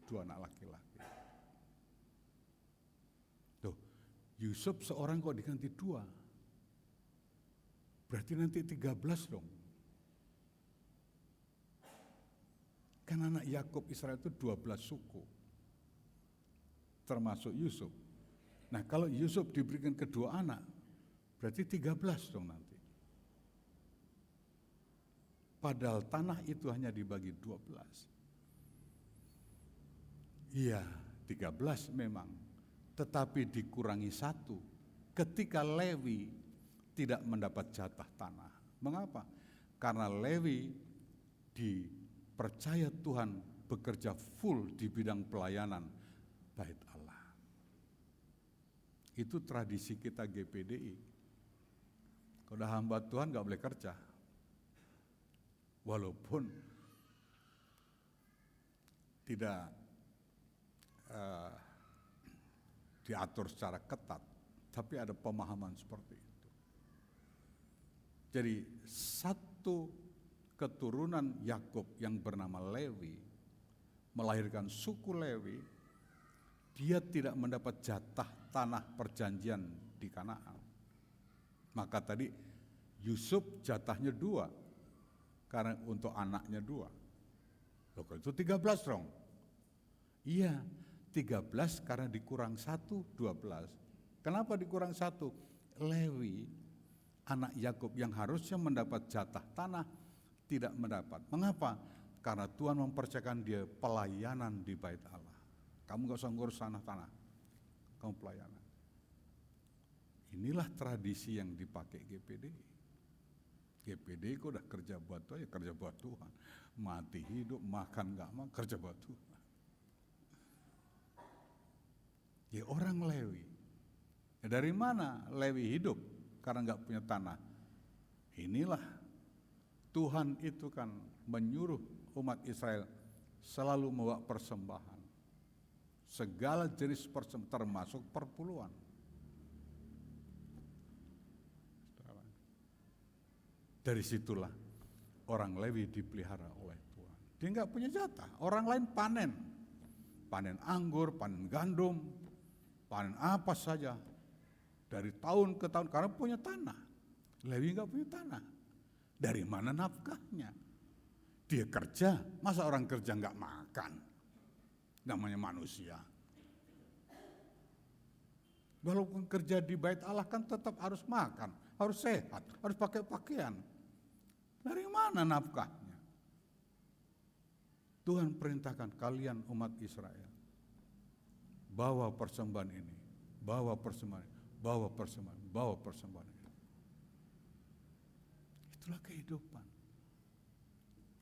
2 anak laki-laki. Tuh, Yusuf seorang kok diganti 2? Berarti nanti 13 dong. Kan anak Yakub Israel itu 12 suku. Termasuk Yusuf. Nah, kalau Yusuf diberikan kedua anak, berarti 13 dong nanti. Padahal tanah itu hanya dibagi 12. Iya, 13 memang. Tetapi dikurangi 1 ketika Lewi tidak mendapat jatah tanah. Mengapa? Karena Lewi dipercaya Tuhan bekerja full di bidang pelayanan Bait Allah. Itu tradisi kita GPDI. Kalau udah hamba Tuhan gak boleh kerja. Walaupun tidak diatur secara ketat, tapi ada pemahaman seperti itu. Jadi satu keturunan Yakub yang bernama Lewi melahirkan suku Lewi, dia tidak mendapat jatah tanah perjanjian di Kanaan. Maka tadi Yusuf jatahnya 2 karena untuk anaknya 2. Loh, itu 13 dong. Iya, 13 karena dikurang 1, 12. Kenapa dikurang 1? Lewi, anak Yakub yang harusnya mendapat jatah tanah, tidak mendapat. Mengapa? Karena Tuhan mempercayakan dia pelayanan di Bait Allah. Kamu gak usah ngurus tanah, kamu pelayanan. Inilah tradisi yang dipakai GPDI. GPDI kok udah kerja buat Tuhan, ya kerja buat Tuhan. Mati hidup, makan gak makan, kerja buat Tuhan. Ya orang Lewi. Ya dari mana Lewi hidup? Karena gak punya tanah. Inilah Tuhan itu kan menyuruh umat Israel selalu membawa persembahan. Segala jenis persembahan termasuk perpuluhan. Dari situlah orang Lewi dipelihara oleh Tuhan. Dia nggak punya jatah. Orang lain panen. Panen anggur, panen gandum, panen apa saja. Dari tahun ke tahun karena punya tanah. Lewi nggak punya tanah. Dari mana nafkahnya? Dia kerja, masa orang kerja nggak makan? Namanya manusia. Walaupun kerja di Bait Allah kan tetap harus makan, harus sehat, harus pakai pakaian. Dari mana nafkahnya? Tuhan perintahkan kalian umat Israel, bawa persembahan ini, bawa persembahan, bawa persembahan, bawa persembahan ini. Itulah kehidupan.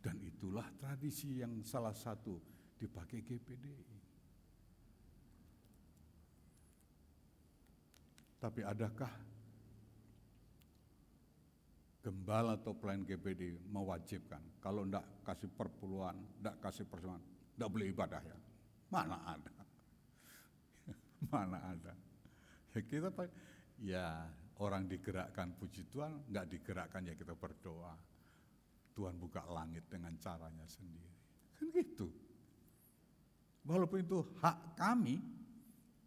Dan itulah tradisi yang salah satu dipakai GPDI. Tapi adakah gembala atau pelayan GPDI mewajibkan kalau enggak kasih perpuluhan, enggak kasih persembahan, enggak boleh ibadah ya? Mana ada? Mana ada? Ya kita ya orang digerakkan puji Tuhan, enggak digerakkan ya kita berdoa. Tuhan buka langit dengan caranya sendiri. Kan gitu. Walaupun itu hak kami,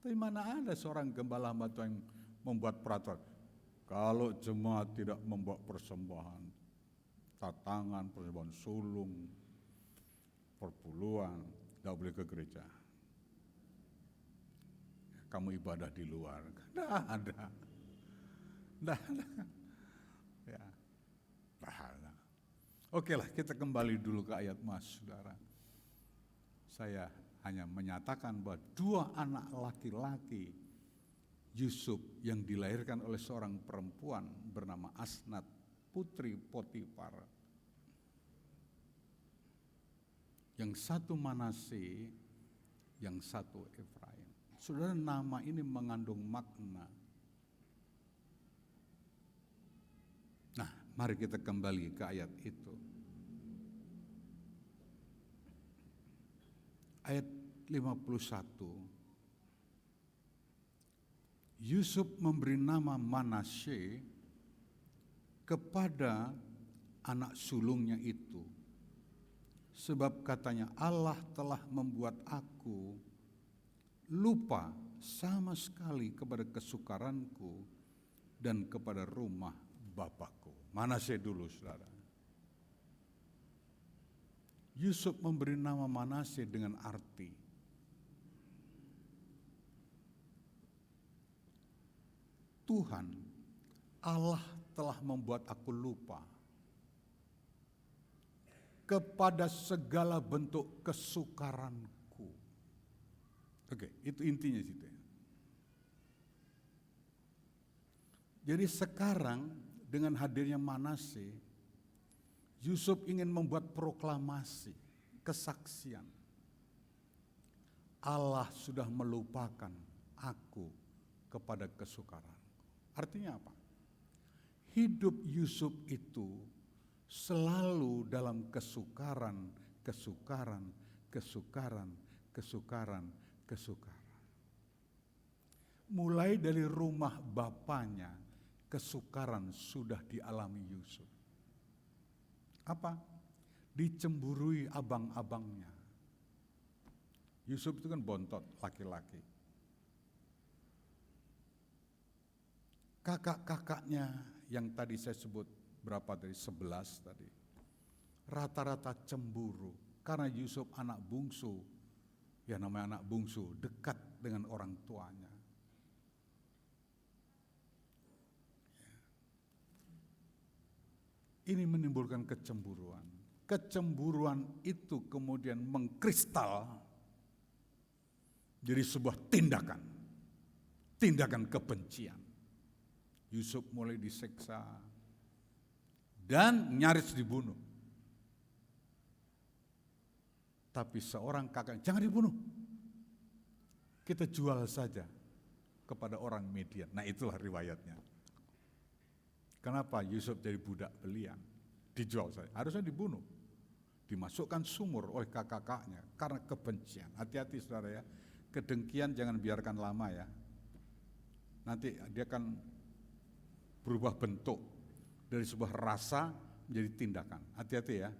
tapi mana ada seorang gembala hamba Tuhan yang membuat peraturan. Kalau jemaat tidak membawa persembahan, tatangan, persembahan sulung, perpuluhan, Gak boleh ke gereja. Kamu ibadah di luar. Nggak ada. Nggak ada. Ya. Nggak ada. Oke lah, kita kembali dulu ke ayat Mas, saudara. Saya hanya menyatakan bahwa 2 anak laki-laki Yusuf yang dilahirkan oleh seorang perempuan bernama Asnat, putri Potifar. Yang satu Manase, yang satu Efraim. Saudara, nama ini mengandung makna. Nah, mari kita kembali ke ayat itu. Ayat 51. Yusuf memberi nama Manasye kepada anak sulungnya itu. Sebab katanya, Allah telah membuat aku lupa sama sekali kepada kesukaranku dan kepada rumah Bapakku. Manasye dulu, saudara. Yusuf memberi nama Manasye dengan arti Tuhan, Allah telah membuat aku lupa kepada segala bentuk kesukaranku. Oke, itu intinya situ. Jadi sekarang dengan hadirnya Manasye, Yusuf ingin membuat proklamasi, kesaksian. Allah sudah melupakan aku kepada kesukaranku. Artinya apa? Hidup Yusuf itu selalu dalam kesukaran. Mulai dari rumah bapaknya, kesukaran sudah dialami Yusuf. Apa? Dicemburui abang-abangnya. Yusuf itu kan bontot, laki-laki. Kakak-kakaknya yang tadi saya sebut, berapa dari 11 tadi, rata-rata cemburu karena Yusuf anak bungsu. Ya, namanya anak bungsu, dekat dengan orang tuanya. Ini menimbulkan kecemburuan. Kecemburuan itu kemudian mengkristal jadi sebuah tindakan kebencian. Yusuf mulai diseksa dan nyaris dibunuh. Tapi seorang kakak, jangan dibunuh. Kita jual saja kepada orang Midian. Nah, itulah riwayatnya. Kenapa Yusuf jadi budak belian? Dijual saja. Harusnya dibunuh. Dimasukkan sumur oleh kakak-kakaknya karena kebencian. Hati-hati saudara ya. Kedengkian jangan biarkan lama ya. Nanti dia akan berubah bentuk dari sebuah rasa menjadi tindakan. Hati-hati ya.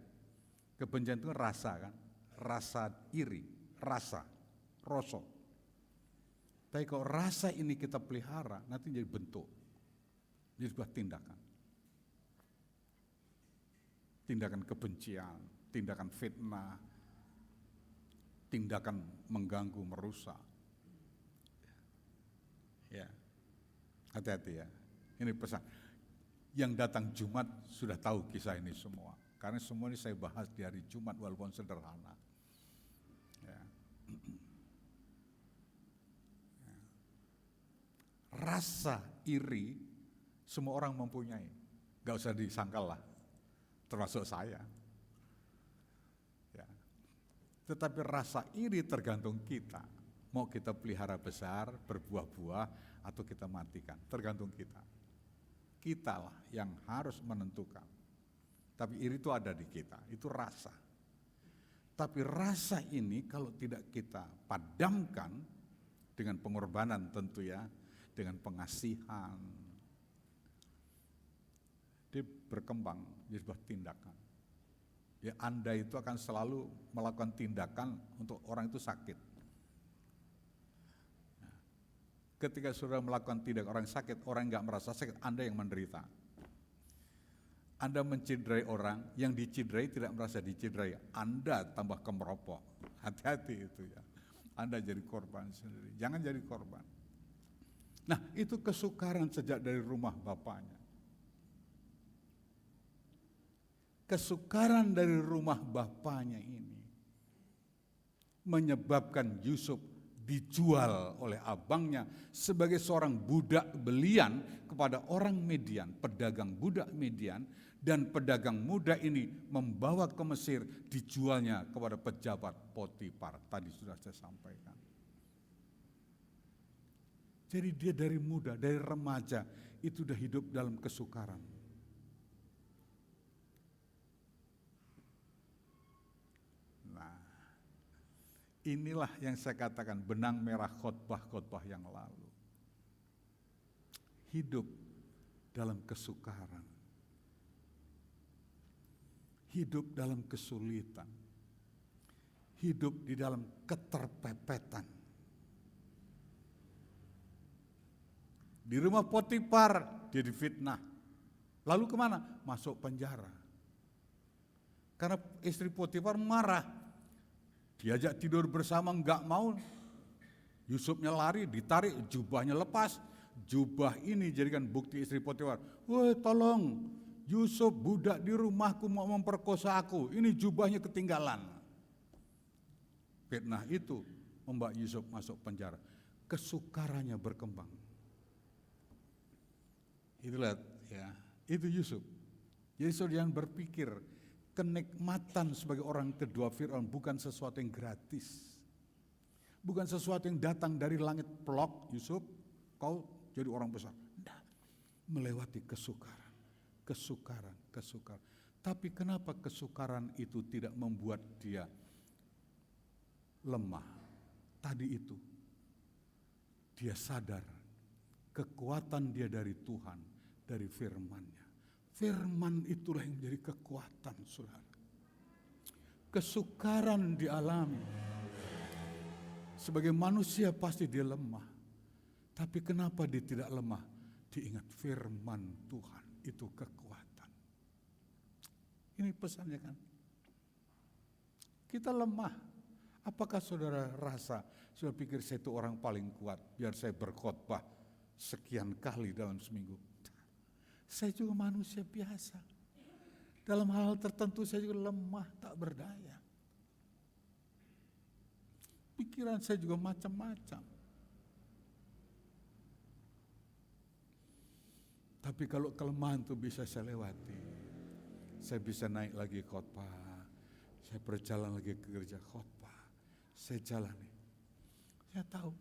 Kebencian itu rasa kan. Rasa iri, rasa, rosok. Tapi kalau rasa ini kita pelihara, nanti jadi bentuk. Jadi sebuah tindakan. Tindakan kebencian, tindakan fitnah, tindakan mengganggu, merusak. Ya, hati-hati ya. Ini pesan. Yang datang Jumat sudah tahu kisah ini semua. Karena semua ini saya bahas di hari Jumat walaupun sederhana. Ya. Rasa iri semua orang mempunyai, gak usah disangkal lah, termasuk saya. Ya. Tetapi rasa iri tergantung kita, mau kita pelihara besar, berbuah-buah, atau kita matikan, tergantung kita. Kitalah yang harus menentukan. Tapi iri itu ada di kita, itu rasa. Tapi rasa ini kalau tidak kita padamkan dengan pengorbanan tentu ya, dengan pengasihan, dia berkembang jadi sebuah tindakan. Ya, Anda itu akan selalu melakukan tindakan untuk orang itu sakit. Nah, ketika saudara melakukan tindakan orang sakit, orang nggak merasa sakit, Anda yang menderita. Anda menciderai orang, yang dicidrai tidak merasa dicidrai, Anda tambah kemeropok. Hati-hati itu ya. Anda jadi korban sendiri, jangan jadi korban. Nah, itu kesukaran sejak dari rumah bapaknya. Kesukaran dari rumah bapaknya ini menyebabkan Yusuf dijual oleh abangnya sebagai seorang budak belian kepada orang Midian, pedagang budak Midian, dan pedagang muda ini membawa ke Mesir, dijualnya kepada pejabat Potifar. Tadi sudah saya sampaikan. Jadi dia dari muda, dari remaja itu sudah hidup dalam kesukaran. Nah, inilah yang saya katakan benang merah khotbah-khotbah yang lalu. Hidup dalam kesukaran. Hidup dalam kesulitan. Hidup di dalam keterpepetan. Di rumah Potifar dia difitnah. Lalu kemana? Masuk penjara. Karena istri Potifar marah. Diajak tidur bersama enggak mau. Yusufnya lari, ditarik, jubahnya lepas. Jubah ini jadikan bukti istri Potifar. Woi tolong, Yusuf budak di rumahku mau memperkosa aku. Ini jubahnya ketinggalan. Fitnah itu membawa Yusuf masuk penjara. Kesukarannya berkembang. Itulah ya, itu Yusuf. Jadi saudara jangan berpikir kenikmatan sebagai orang kedua Fir'aun bukan sesuatu yang gratis. Bukan sesuatu yang datang dari langit plok, Yusuf, kau jadi orang besar. Tidak, melewati kesukaran. Tapi kenapa kesukaran itu tidak membuat dia lemah? Tadi itu, dia sadar kekuatan dia dari Tuhan, dari firman-Nya. Firman itulah yang menjadi kekuatan, saudara. Kesukaran dialami. Sebagai manusia pasti dia lemah. Tapi kenapa dia tidak lemah? Diingat firman Tuhan, itu kekuatan. Ini pesannya kan. Kita lemah. Apakah saudara rasa, saudara pikir saya itu orang paling kuat, biar saya berkhotbah sekian kali dalam seminggu? Saya juga manusia biasa. Dalam hal tertentu saya juga lemah, tak berdaya. Pikiran saya juga macam-macam. Tapi kalau kelemahan itu bisa saya lewati, saya bisa naik lagi khotbah, saya berjalan lagi ke gereja khotbah, saya jalani. Saya tahu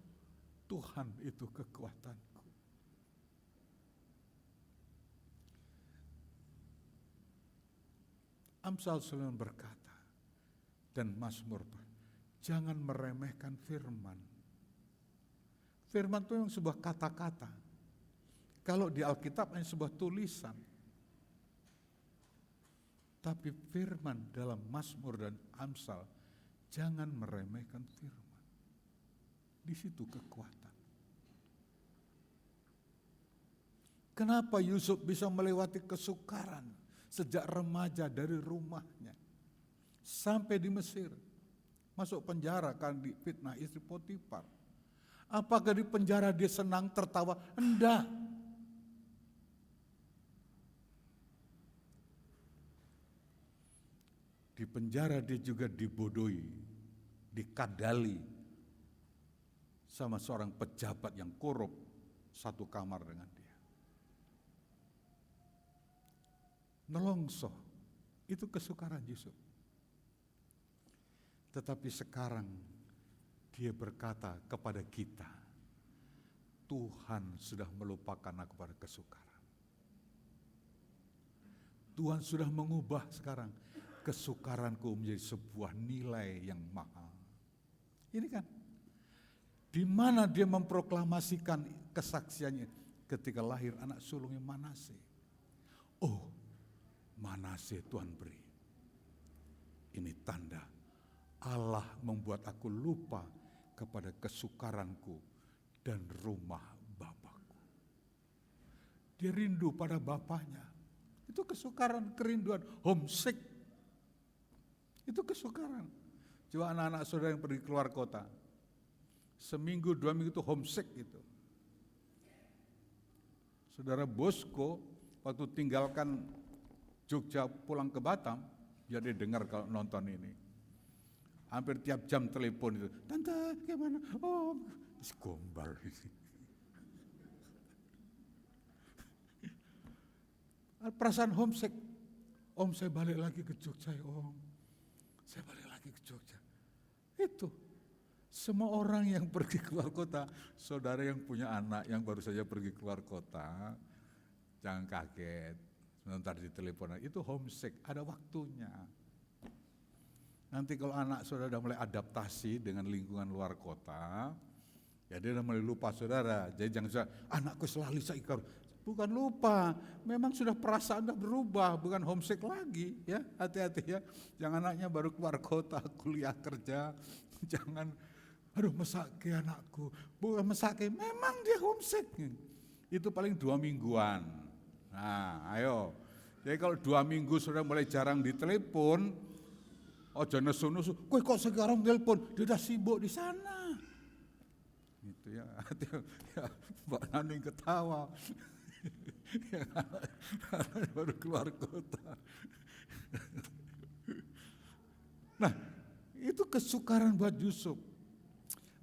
Tuhan itu kekuatanku. Amsal 9 berkata, dan Mazmur, jangan meremehkan firman. Firman itu yang sebuah kata-kata. Kalau di Alkitab hanya sebuah tulisan. Tapi firman dalam Mazmur dan Amsal, jangan meremehkan firman. Di situ kekuatan. Kenapa Yusuf bisa melewati kesukaran sejak remaja dari rumahnya sampai di Mesir, masuk penjara karena difitnah istri Potifar? Apakah di penjara dia senang tertawa? Enggak. Di penjara dia juga dibodohi, dikadali sama seorang pejabat yang korup, satu kamar dengan dia. Nelongso, itu kesukaran Yusuf. Tetapi sekarang dia berkata kepada kita, Tuhan sudah melupakan aku pada kesukaran. Tuhan sudah mengubah sekarang kesukaranku menjadi sebuah nilai yang mahal. Ini kan, di mana dia memproklamasikan kesaksiannya ketika lahir anak sulungnya Manase. Oh, Manase Tuhan beri. Ini tanda Allah membuat aku lupa kepada kesukaranku dan rumah Bapakku. Dia rindu pada Bapaknya. Itu kesukaran, kerinduan, homesick. Itu kesukaran. Coba anak-anak saudara yang pergi keluar kota, seminggu, 2 minggu itu homesick itu. Saudara Bosco waktu tinggalkan Jogja pulang ke Batam, jadi dengar kalau nonton ini. Hampir tiap jam telepon itu, tante gimana? Oh, gombal ini. Perasaan homesick. Om saya balik lagi ke Jogja ya om. Saya balik lagi ke Jogja. Itu. Semua orang yang pergi keluar kota, saudara yang punya anak yang baru saja pergi keluar kota, jangan kaget. Sebentar di telepon, itu homesick, ada waktunya. Nanti kalau anak saudara sudah mulai adaptasi dengan lingkungan luar kota, ya dia sudah mulai lupa saudara. Jadi jangan anakku selalu saya bukan lupa, memang sudah perasaan sudah berubah, bukan homesick lagi. Ya, hati-hati ya. Jangan anaknya baru keluar kota, kuliah kerja, jangan, aduh mesake anakku, bukan mesake, memang dia homesick. Itu paling 2 mingguan. Nah, ayo. Jadi kalau 2 minggu sudah mulai jarang ditelepon, ojo nesu-nesu, kowe kok sekarang telepon, dia udah sibuk di sana. Gitu ya, Mbak Naning ketawa. Baru keluar kota. Nah, itu kesukaran buat Yusuf.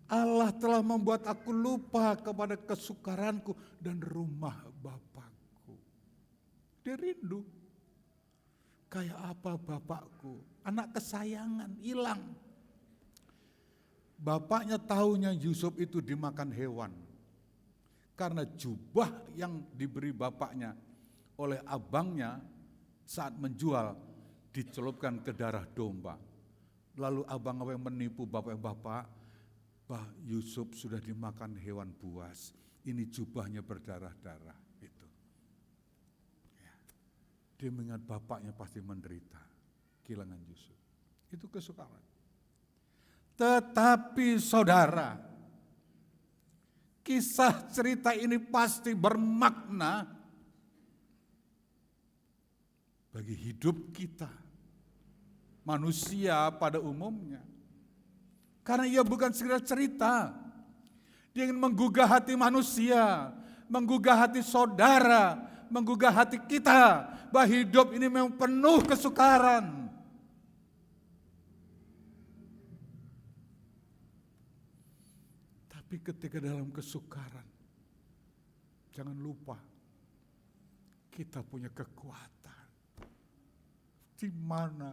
Allah telah membuat aku lupa kepada kesukaranku dan rumah Bapakku. Dia rindu. Kayak apa Bapakku? Anak kesayangan hilang. Bapaknya tahunya Yusuf itu dimakan hewan. Karena jubah yang diberi bapaknya oleh abangnya saat menjual dicelupkan ke darah domba. Lalu abang yang menipu bapak, Yusuf sudah dimakan hewan buas. Ini jubahnya berdarah-darah. Itu. Ya. Dia mengingat bapaknya pasti menderita. Kehilangan Yusuf. Itu kesukaran. Tetapi saudara, kisah cerita ini pasti bermakna bagi hidup kita, manusia pada umumnya. Karena ia bukan sekedar cerita, dia ingin menggugah hati manusia, menggugah hati saudara, menggugah hati kita, bahwa hidup ini memang penuh kesukaran. Tapi ketika dalam kesukaran, jangan lupa kita punya kekuatan. Di mana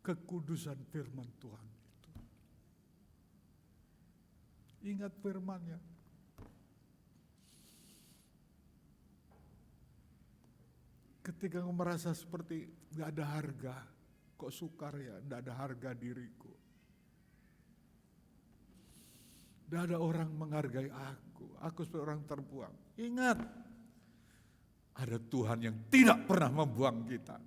kekudusan firman Tuhan itu. Ingat firman-Nya. Ketika kamu merasa seperti gak ada harga, kok sukar ya, gak ada harga diriku. Tidak ada orang menghargai aku seperti orang terbuang. Ingat, ada Tuhan yang tidak pernah membuang kita.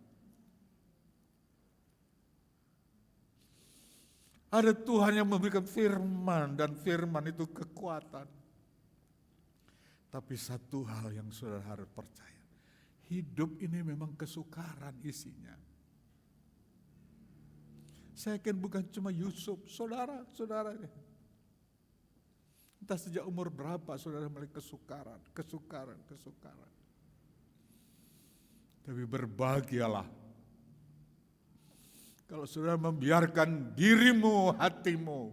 Ada Tuhan yang memberikan firman, dan firman itu kekuatan. Tapi satu hal yang saudara harus percaya, hidup ini memang kesukaran isinya. Saya yakin bukan cuma Yusuf, saudara ini. Entah sejak umur berapa saudara mulai kesukaran. Tapi berbahagialah kalau saudara membiarkan dirimu, hatimu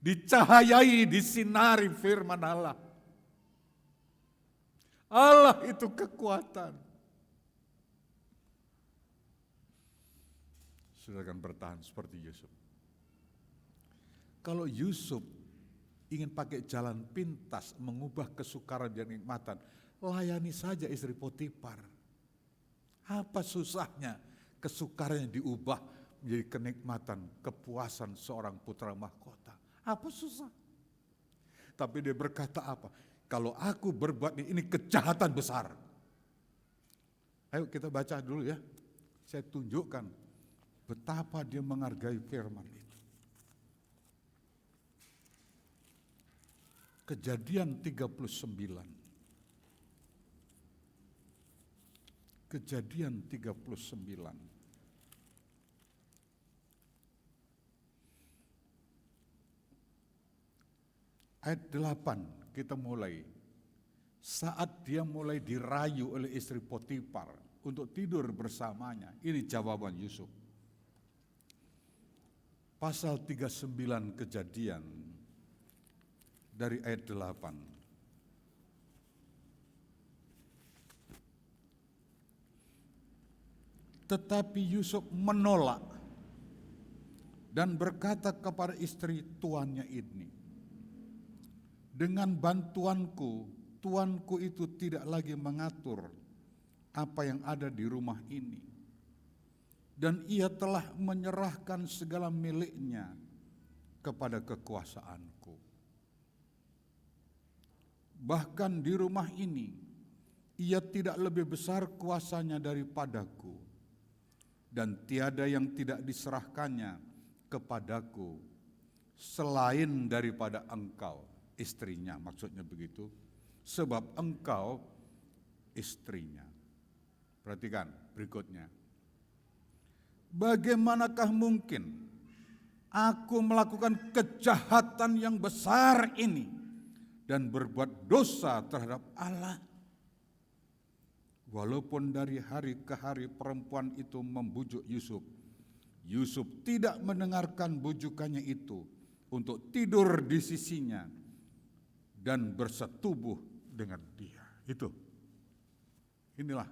dicahayai, disinari firman Allah. Allah itu kekuatan. Saudara akan bertahan seperti Yusuf. Kalau Yusuf ingin pakai jalan pintas, mengubah kesukaran dan kenikmatan, layani saja istri Potifar. Apa susahnya kesukaran yang diubah menjadi kenikmatan, kepuasan seorang putra mahkota? Apa susah? Tapi dia berkata apa? Kalau aku berbuat ini kejahatan besar. Ayo kita baca dulu ya. Saya tunjukkan betapa dia menghargai firman itu. Kejadian 39. Kejadian 39. Ayat 8 kita mulai. Saat dia mulai dirayu oleh istri Potifar untuk tidur bersamanya. Ini jawaban Yusuf. Pasal 39 Kejadian dari ayat 8. Tetapi Yusuf menolak dan berkata kepada istri tuannya ini, dengan bantuanku, tuanku itu tidak lagi mengatur apa yang ada di rumah ini. Dan ia telah menyerahkan segala miliknya kepada kekuasaanku. Bahkan di rumah ini, ia tidak lebih besar kuasanya daripadaku. Dan tiada yang tidak diserahkannya kepadaku selain daripada engkau, istrinya, maksudnya begitu. Sebab engkau istrinya. Perhatikan berikutnya. Bagaimanakah mungkin aku melakukan kejahatan yang besar ini dan berbuat dosa terhadap Allah? Walaupun dari hari ke hari perempuan itu membujuk Yusuf, Yusuf tidak mendengarkan bujukannya itu untuk tidur di sisinya dan bersetubuh dengan dia. Inilah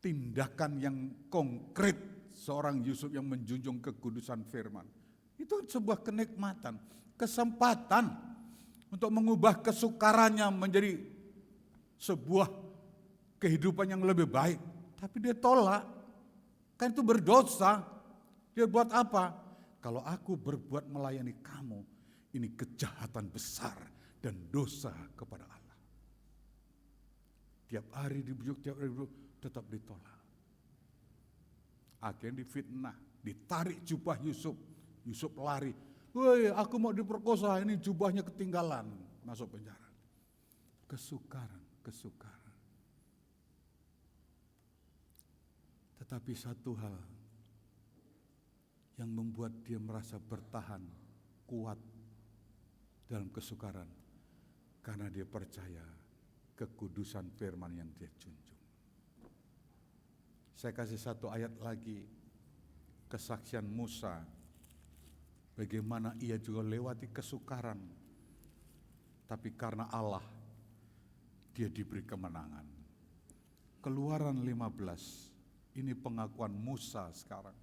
tindakan yang konkret seorang Yusuf yang menjunjung kekudusan firman. Itu sebuah kenikmatan, kesempatan untuk mengubah kesukarannya menjadi sebuah kehidupan yang lebih baik. Tapi dia tolak, kan itu berdosa. Dia buat apa? Kalau aku berbuat melayani kamu, ini kejahatan besar dan dosa kepada Allah. Tiap hari dibujuk, tetap ditolak. Akhirnya difitnah, ditarik jubah Yusuf. Yusuf lari, woi aku mau diperkosa, ini jubahnya ketinggalan, masuk penjara. Kesukaran. Tetapi satu hal yang membuat dia merasa bertahan, kuat dalam kesukaran, karena dia percaya kekudusan firman yang dia junjung. Saya kasih satu ayat lagi, kesaksian Musa, bagaimana ia juga lewati kesukaran, tapi karena Allah dia diberi kemenangan. Keluaran 15, ini pengakuan Musa sekarang.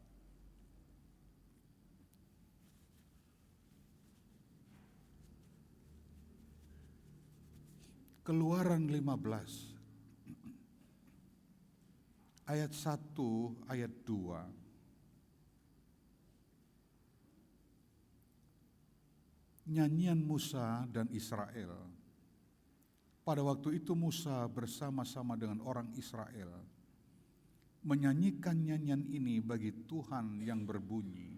Keluaran 15, ayat 1, ayat 2. Nyanyian Musa dan Israel. Pada waktu itu Musa bersama-sama dengan orang Israel menyanyikan nyanyian ini bagi Tuhan yang berbunyi,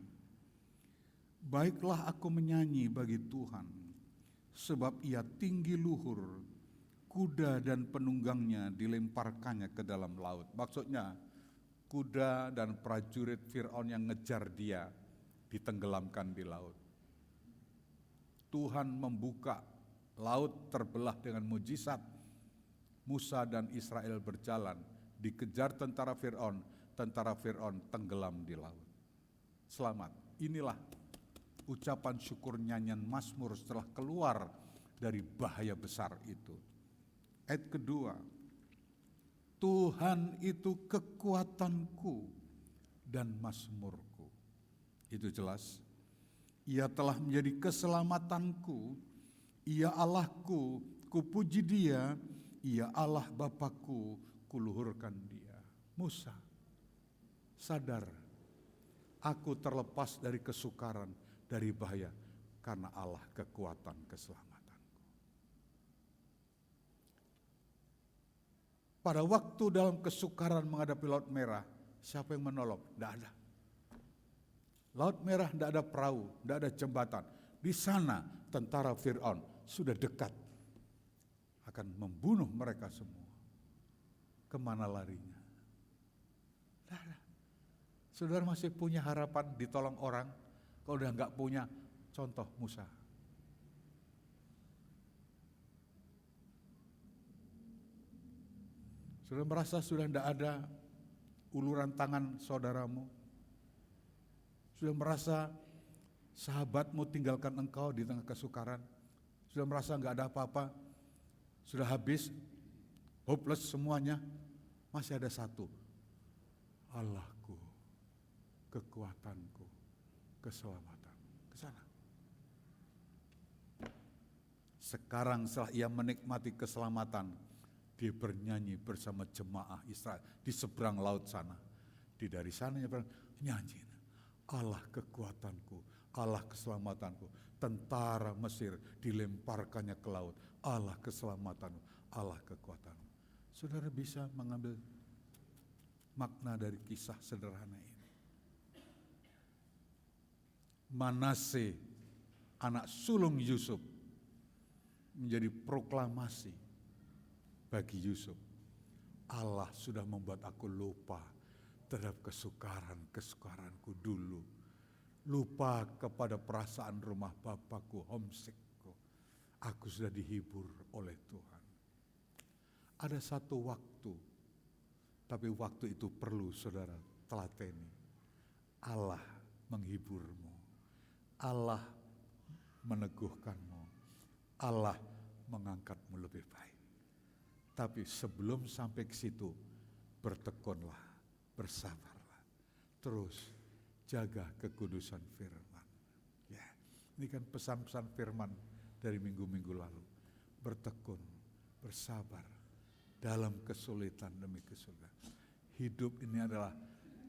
baiklah aku menyanyi bagi Tuhan, sebab ia tinggi luhur, kuda dan penunggangnya dilemparkannya ke dalam laut. Maksudnya kuda dan prajurit Fir'aun yang ngejar dia ditenggelamkan di laut. Tuhan membuka laut terbelah dengan mujizat. Musa dan Israel berjalan, dikejar tentara Fir'aun tenggelam di laut. Selamat. Inilah ucapan syukur nyanyian Mazmur setelah keluar dari bahaya besar itu. Ayat kedua, Tuhan itu kekuatanku dan mazmurku. Itu jelas. Ia telah menjadi keselamatanku. Ia Allahku, kupuji dia. Ia Allah Bapakku, kuluhurkan dia. Musa sadar, aku terlepas dari kesukaran, dari bahaya, karena Allah kekuatan keselamatanku. Pada waktu dalam kesukaran menghadapi Laut Merah, siapa yang menolong? Tidak ada. Laut Merah tidak ada perahu, tidak ada jembatan. Di sana tentara Fir'aun sudah dekat, akan membunuh mereka semua. kemana larinya? Tidak ada. Saudara masih punya harapan ditolong orang, kalau udah nggak punya, contoh Musa. Saudara merasa sudah tidak ada uluran tangan saudaramu, sudah merasa sahabatmu tinggalkan engkau di tengah kesukaran, sudah merasa nggak ada apa-apa, sudah habis, hopeless semuanya, masih ada satu, Allahku, kekuatanku, keselamatan. Ke sana. Sekarang setelah ia menikmati keselamatan, dia bernyanyi bersama jemaah Israel di seberang laut sana. Dari sana dia nyanyi, Allah kekuatanku, Allah keselamatanku. Tentara Mesir dilemparkannya ke laut, Allah keselamatanku, Allah kekuatanku. Saudara bisa mengambil makna dari kisah sederhana ini. Manase, anak sulung Yusuf, menjadi proklamasi bagi Yusuf. Allah sudah membuat aku lupa terhadap kesukaranku dulu. Lupa kepada perasaan rumah Bapakku, homesickku. Aku sudah dihibur oleh Tuhan. Ada satu waktu, tapi waktu itu perlu saudara telateni. Allah menghiburmu. Allah meneguhkanmu. Allah mengangkatmu lebih baik. Tapi sebelum sampai ke situ, bertekunlah, bersabarlah. Terus jaga kekudusan firman. Ya, ini kan pesan-pesan firman dari minggu-minggu lalu. Bertekun, bersabar dalam kesulitan demi kesulitan. Hidup ini adalah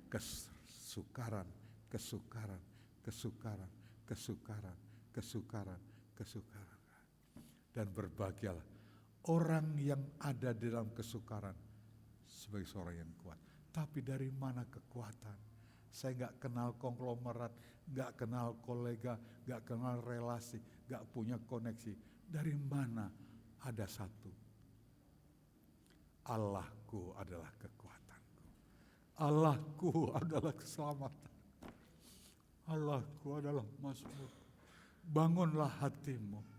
kesukaran, kesukaran, kesukaran, kesukaran, kesukaran, kesukaran. Dan berbahagialah orang yang ada di dalam kesukaran sebagai seorang yang kuat. Tapi dari mana kekuatan? Saya gak kenal konglomerat, gak kenal kolega, gak kenal relasi, gak punya koneksi. Dari mana ada satu? Allahku adalah kekuatanku. Allahku adalah keselamatan. Allahku adalah mazmur. Bangunlah hatimu.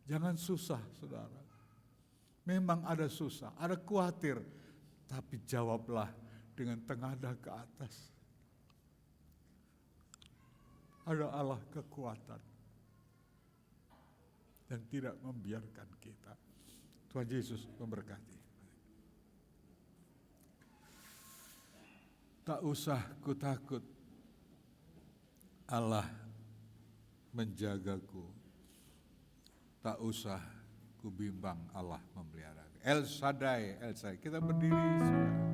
Jangan susah, saudara. Memang ada susah, ada khawatir, tapi jawablah dengan tengadah ke atas. Ada Allah kekuatan dan tidak membiarkan kita. Tuhan Yesus memberkati. Tak usah ku takut, Allah menjagaku. Tak usah ku bimbang, Allah memelihara. El Shaddai, El Shaddai. Kita berdiri, saudara.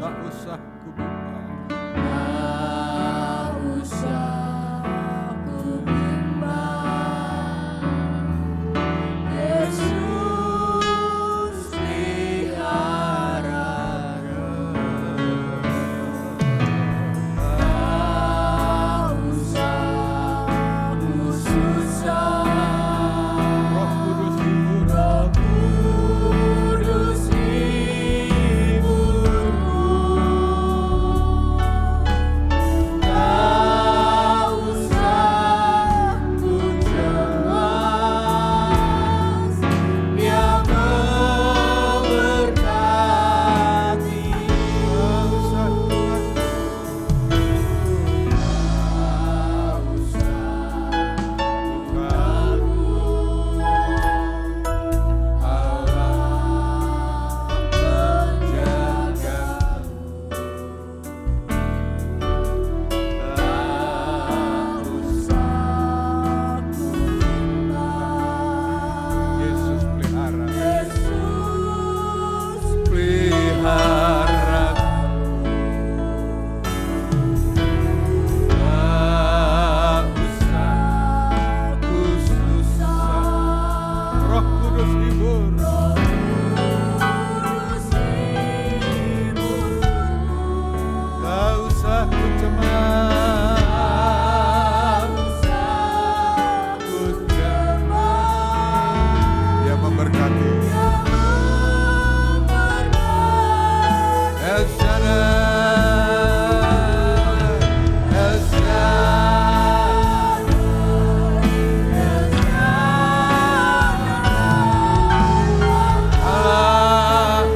Tak usah ku bimbang. Kudus hibur. Tak usah ku cemas, Dia memberkati. El Shaddai, El Shaddai, El Shaddai, Allah.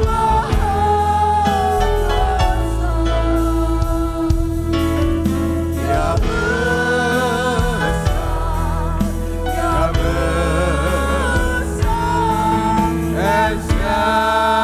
Ya besar, ya besar, El Shaddai.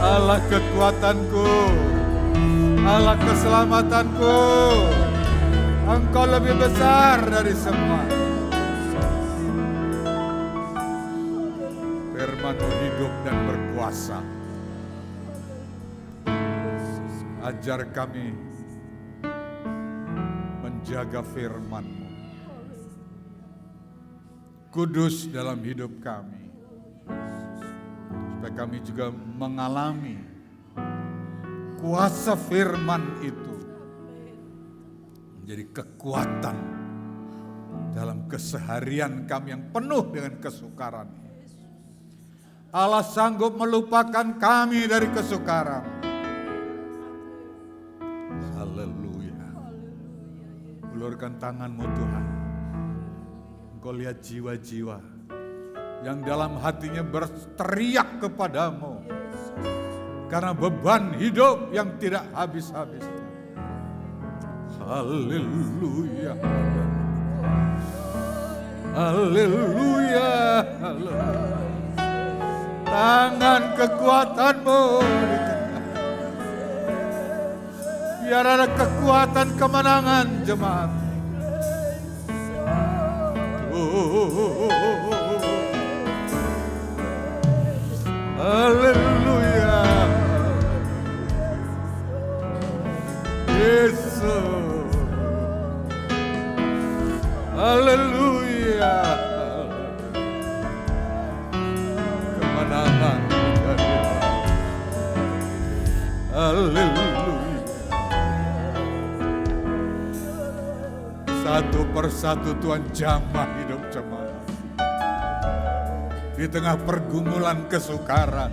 Allah kekuatanku, Allah keselamatanku. Engkau lebih besar dari semua. Firman-Mu hidup dan berkuasa. Ajar kami menjaga firman-Mu. Kudus dalam hidup kami. Supaya kami juga mengalami kuasa firman itu menjadi kekuatan dalam keseharian kami yang penuh dengan kesukaran. Allah sanggup melupakan kami dari kesukaran. Haleluya. Ulurkan tangan-Mu Tuhan. Engkau lihat jiwa-jiwa yang dalam hatinya berteriak kepadamu karena beban hidup yang tidak habis-habis. Haleluya. Haleluya. Tangan kekuatan-Mu di tengah. Biar ada kekuatan kemenangan jemaat. Haleluya. Yesus. Haleluya. Kemenangan dari haleluya. Satu persatu Tuhan jamah hidup jemaat. Di tengah pergumulan kesukaran,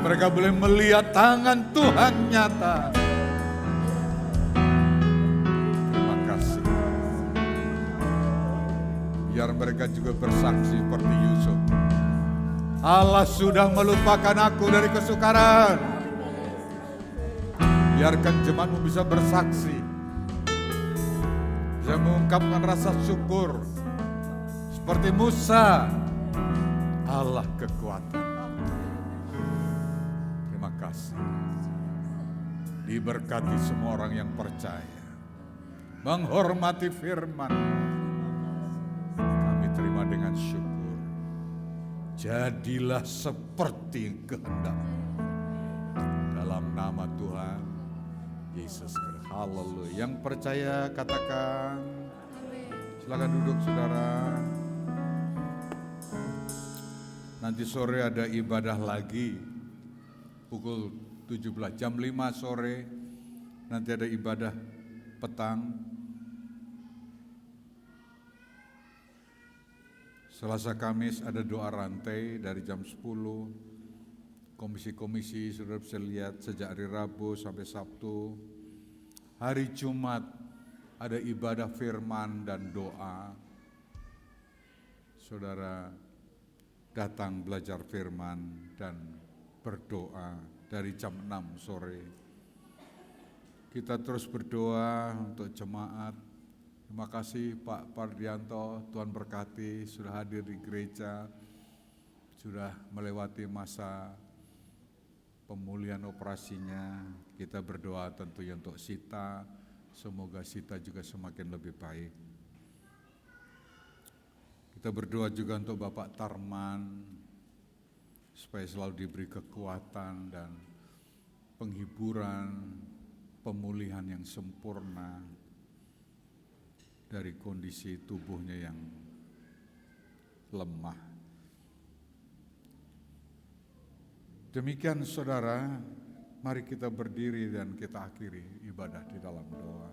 mereka boleh melihat tangan Tuhan nyata. Terima kasih. Biar mereka juga bersaksi seperti Yusuf. Allah sudah melupakan aku dari kesukaran. Biarkan jemaat-Mu bisa bersaksi. Bisa mengungkapkan rasa syukur. Seperti Musa. Allah kekuatan. Terima kasih. Diberkati semua orang yang percaya. Menghormati firman. Kami terima dengan syukur. Jadilah seperti kehendak. Dalam nama Tuhan Yesus Kristus. Haleluya. Yang percaya katakan. Silakan duduk saudara. Nanti sore ada ibadah lagi pukul 17 jam 5 sore. Nanti ada ibadah petang. Selasa Kamis ada doa rantai dari jam 10. Komisi-komisi sudah bisa lihat sejak hari Rabu sampai Sabtu. Hari Jumat ada ibadah firman dan doa. Saudara datang belajar firman dan berdoa dari jam 6 sore. Kita terus berdoa untuk jemaat. Terima kasih Pak Pardianto, Tuhan berkati, sudah hadir di gereja, sudah melewati masa pemulihan operasinya. Kita berdoa tentunya untuk Sita, semoga Sita juga semakin lebih baik. Kita berdoa juga untuk Bapak Tarman, supaya selalu diberi kekuatan dan penghiburan, pemulihan yang sempurna dari kondisi tubuhnya yang lemah. Demikian saudara, mari kita berdiri dan kita akhiri ibadah di dalam doa.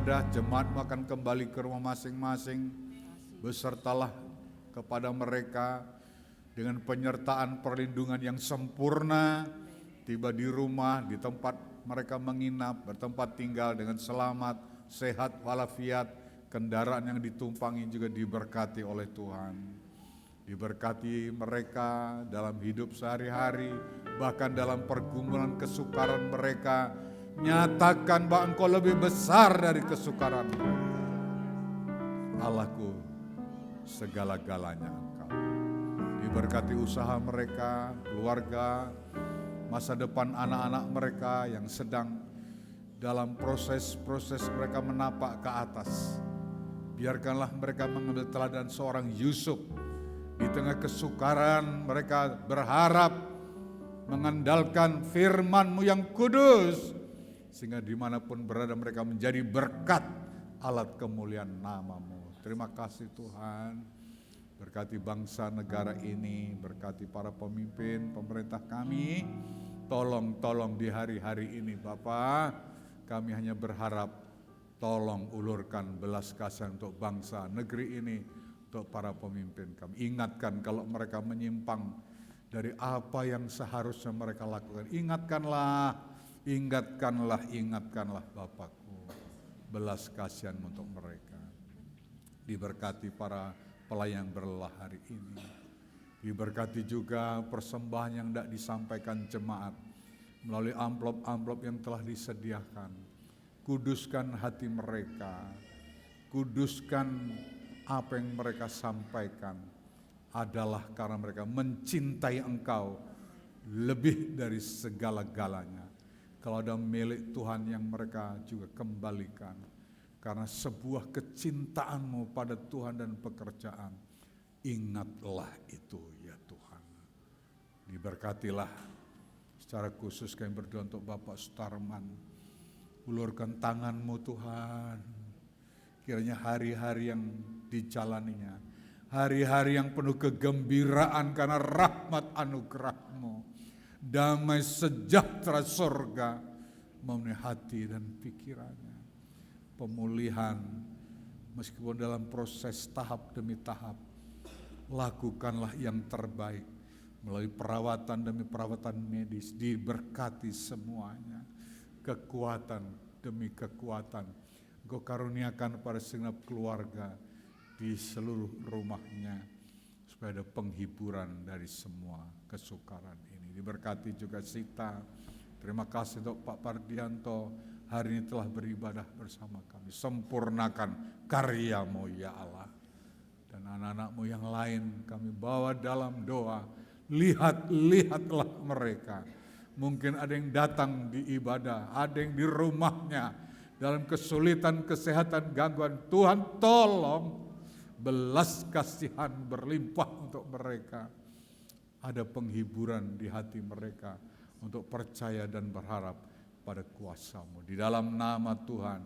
ibadah, jemaat akan kembali ke rumah masing-masing. Besertalah kepada mereka dengan penyertaan perlindungan yang sempurna, tiba di rumah, di tempat mereka menginap, bertempat tinggal dengan selamat, sehat walafiat, kendaraan yang ditumpangi juga diberkati oleh Tuhan. Diberkati mereka dalam hidup sehari-hari, bahkan dalam pergumulan kesukaran mereka. Nyatakan bahwa Engkau lebih besar dari kesukaran. Allahku, segala-galanya Engkau. Diberkati usaha mereka, keluarga, masa depan anak-anak mereka yang sedang dalam proses mereka menapak ke atas. Biarkanlah mereka mengambil teladan seorang Yusuf. Di tengah kesukaran mereka berharap mengandalkan firman-Mu yang kudus, sehingga dimanapun berada mereka menjadi berkat, alat kemuliaan nama-Mu. Terima kasih Tuhan. Berkati bangsa negara ini, berkati para pemimpin pemerintah kami. Tolong di hari-hari ini Bapa, kami hanya berharap tolong ulurkan belas kasihan untuk bangsa negeri ini, untuk para pemimpin kami. Ingatkan kalau mereka menyimpang dari apa yang seharusnya mereka lakukan. Ingatkanlah Bapakku. Belas kasihan untuk mereka. Diberkati para pelayan yang berlelah hari ini. Diberkati juga persembahan yang tidak disampaikan jemaat melalui amplop-amplop yang telah disediakan. Kuduskan hati mereka. Kuduskan apa yang mereka sampaikan adalah karena mereka mencintai Engkau lebih dari segala-galanya. Kalau ada milik Tuhan yang mereka juga kembalikan karena sebuah kecintaan-Mu pada Tuhan dan pekerjaan. Ingatlah itu ya Tuhan. Diberkatilah secara khusus kami berdoa untuk Bapak Sutarman. Ulurkan tangan-Mu Tuhan. Kiranya hari-hari yang dijalaninya, hari-hari yang penuh kegembiraan karena rahmat anugerah-Mu, damai sejahtera surga memenuhi hati dan pikirannya. Pemulihan meskipun dalam proses tahap demi tahap, lakukanlah yang terbaik melalui perawatan demi perawatan medis. Diberkati semuanya, kekuatan demi kekuatan Engkau karuniakan pada segenap keluarga di seluruh rumahnya, supaya ada penghiburan dari semua kesukaran ini. Diberkati juga Sita. Terima kasih untuk Pak Pardianto, hari ini telah beribadah bersama kami. Sempurnakan karya-Mu ya Allah. Dan anak-anak-Mu yang lain kami bawa dalam doa. Lihatlah mereka. Mungkin ada yang datang di ibadah, ada yang di rumahnya dalam kesulitan, kesehatan, gangguan. Tuhan tolong, belas kasihan berlimpah untuk mereka. Ada penghiburan di hati mereka untuk percaya dan berharap pada kuasa-Mu. Di dalam nama Tuhan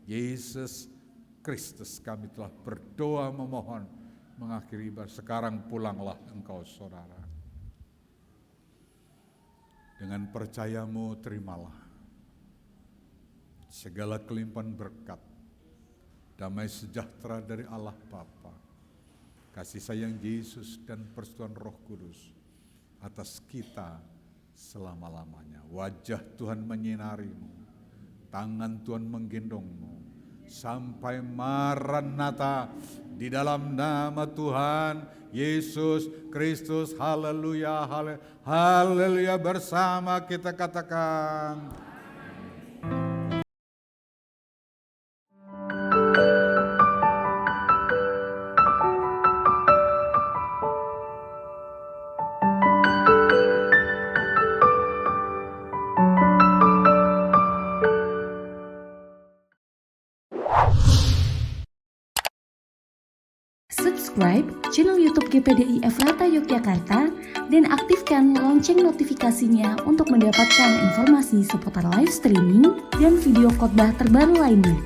Yesus Kristus kami telah berdoa memohon mengakhiri ibadah. Sekarang pulanglah engkau saudara. Dengan percaya-Mu terimalah segala kelimpahan berkat, damai sejahtera dari Allah Bapa, kasih sayang Yesus dan persetujuan Roh Kudus atas kita selama-lamanya. Wajah Tuhan menyinari-Mu, tangan Tuhan menggendong-Mu, sampai Maranatha di dalam nama Tuhan Yesus Kristus. Haleluya, haleluya. Bersama kita katakan, subscribe channel YouTube GPDI Efrata Yogyakarta dan aktifkan lonceng notifikasinya untuk mendapatkan informasi seputar live streaming dan video khotbah terbaru lainnya.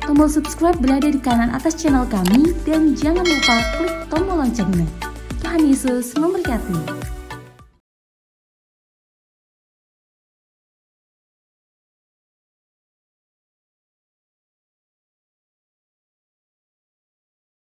Tombol subscribe berada di kanan atas channel kami dan jangan lupa klik tombol loncengnya. Tuhan Yesus memberkati.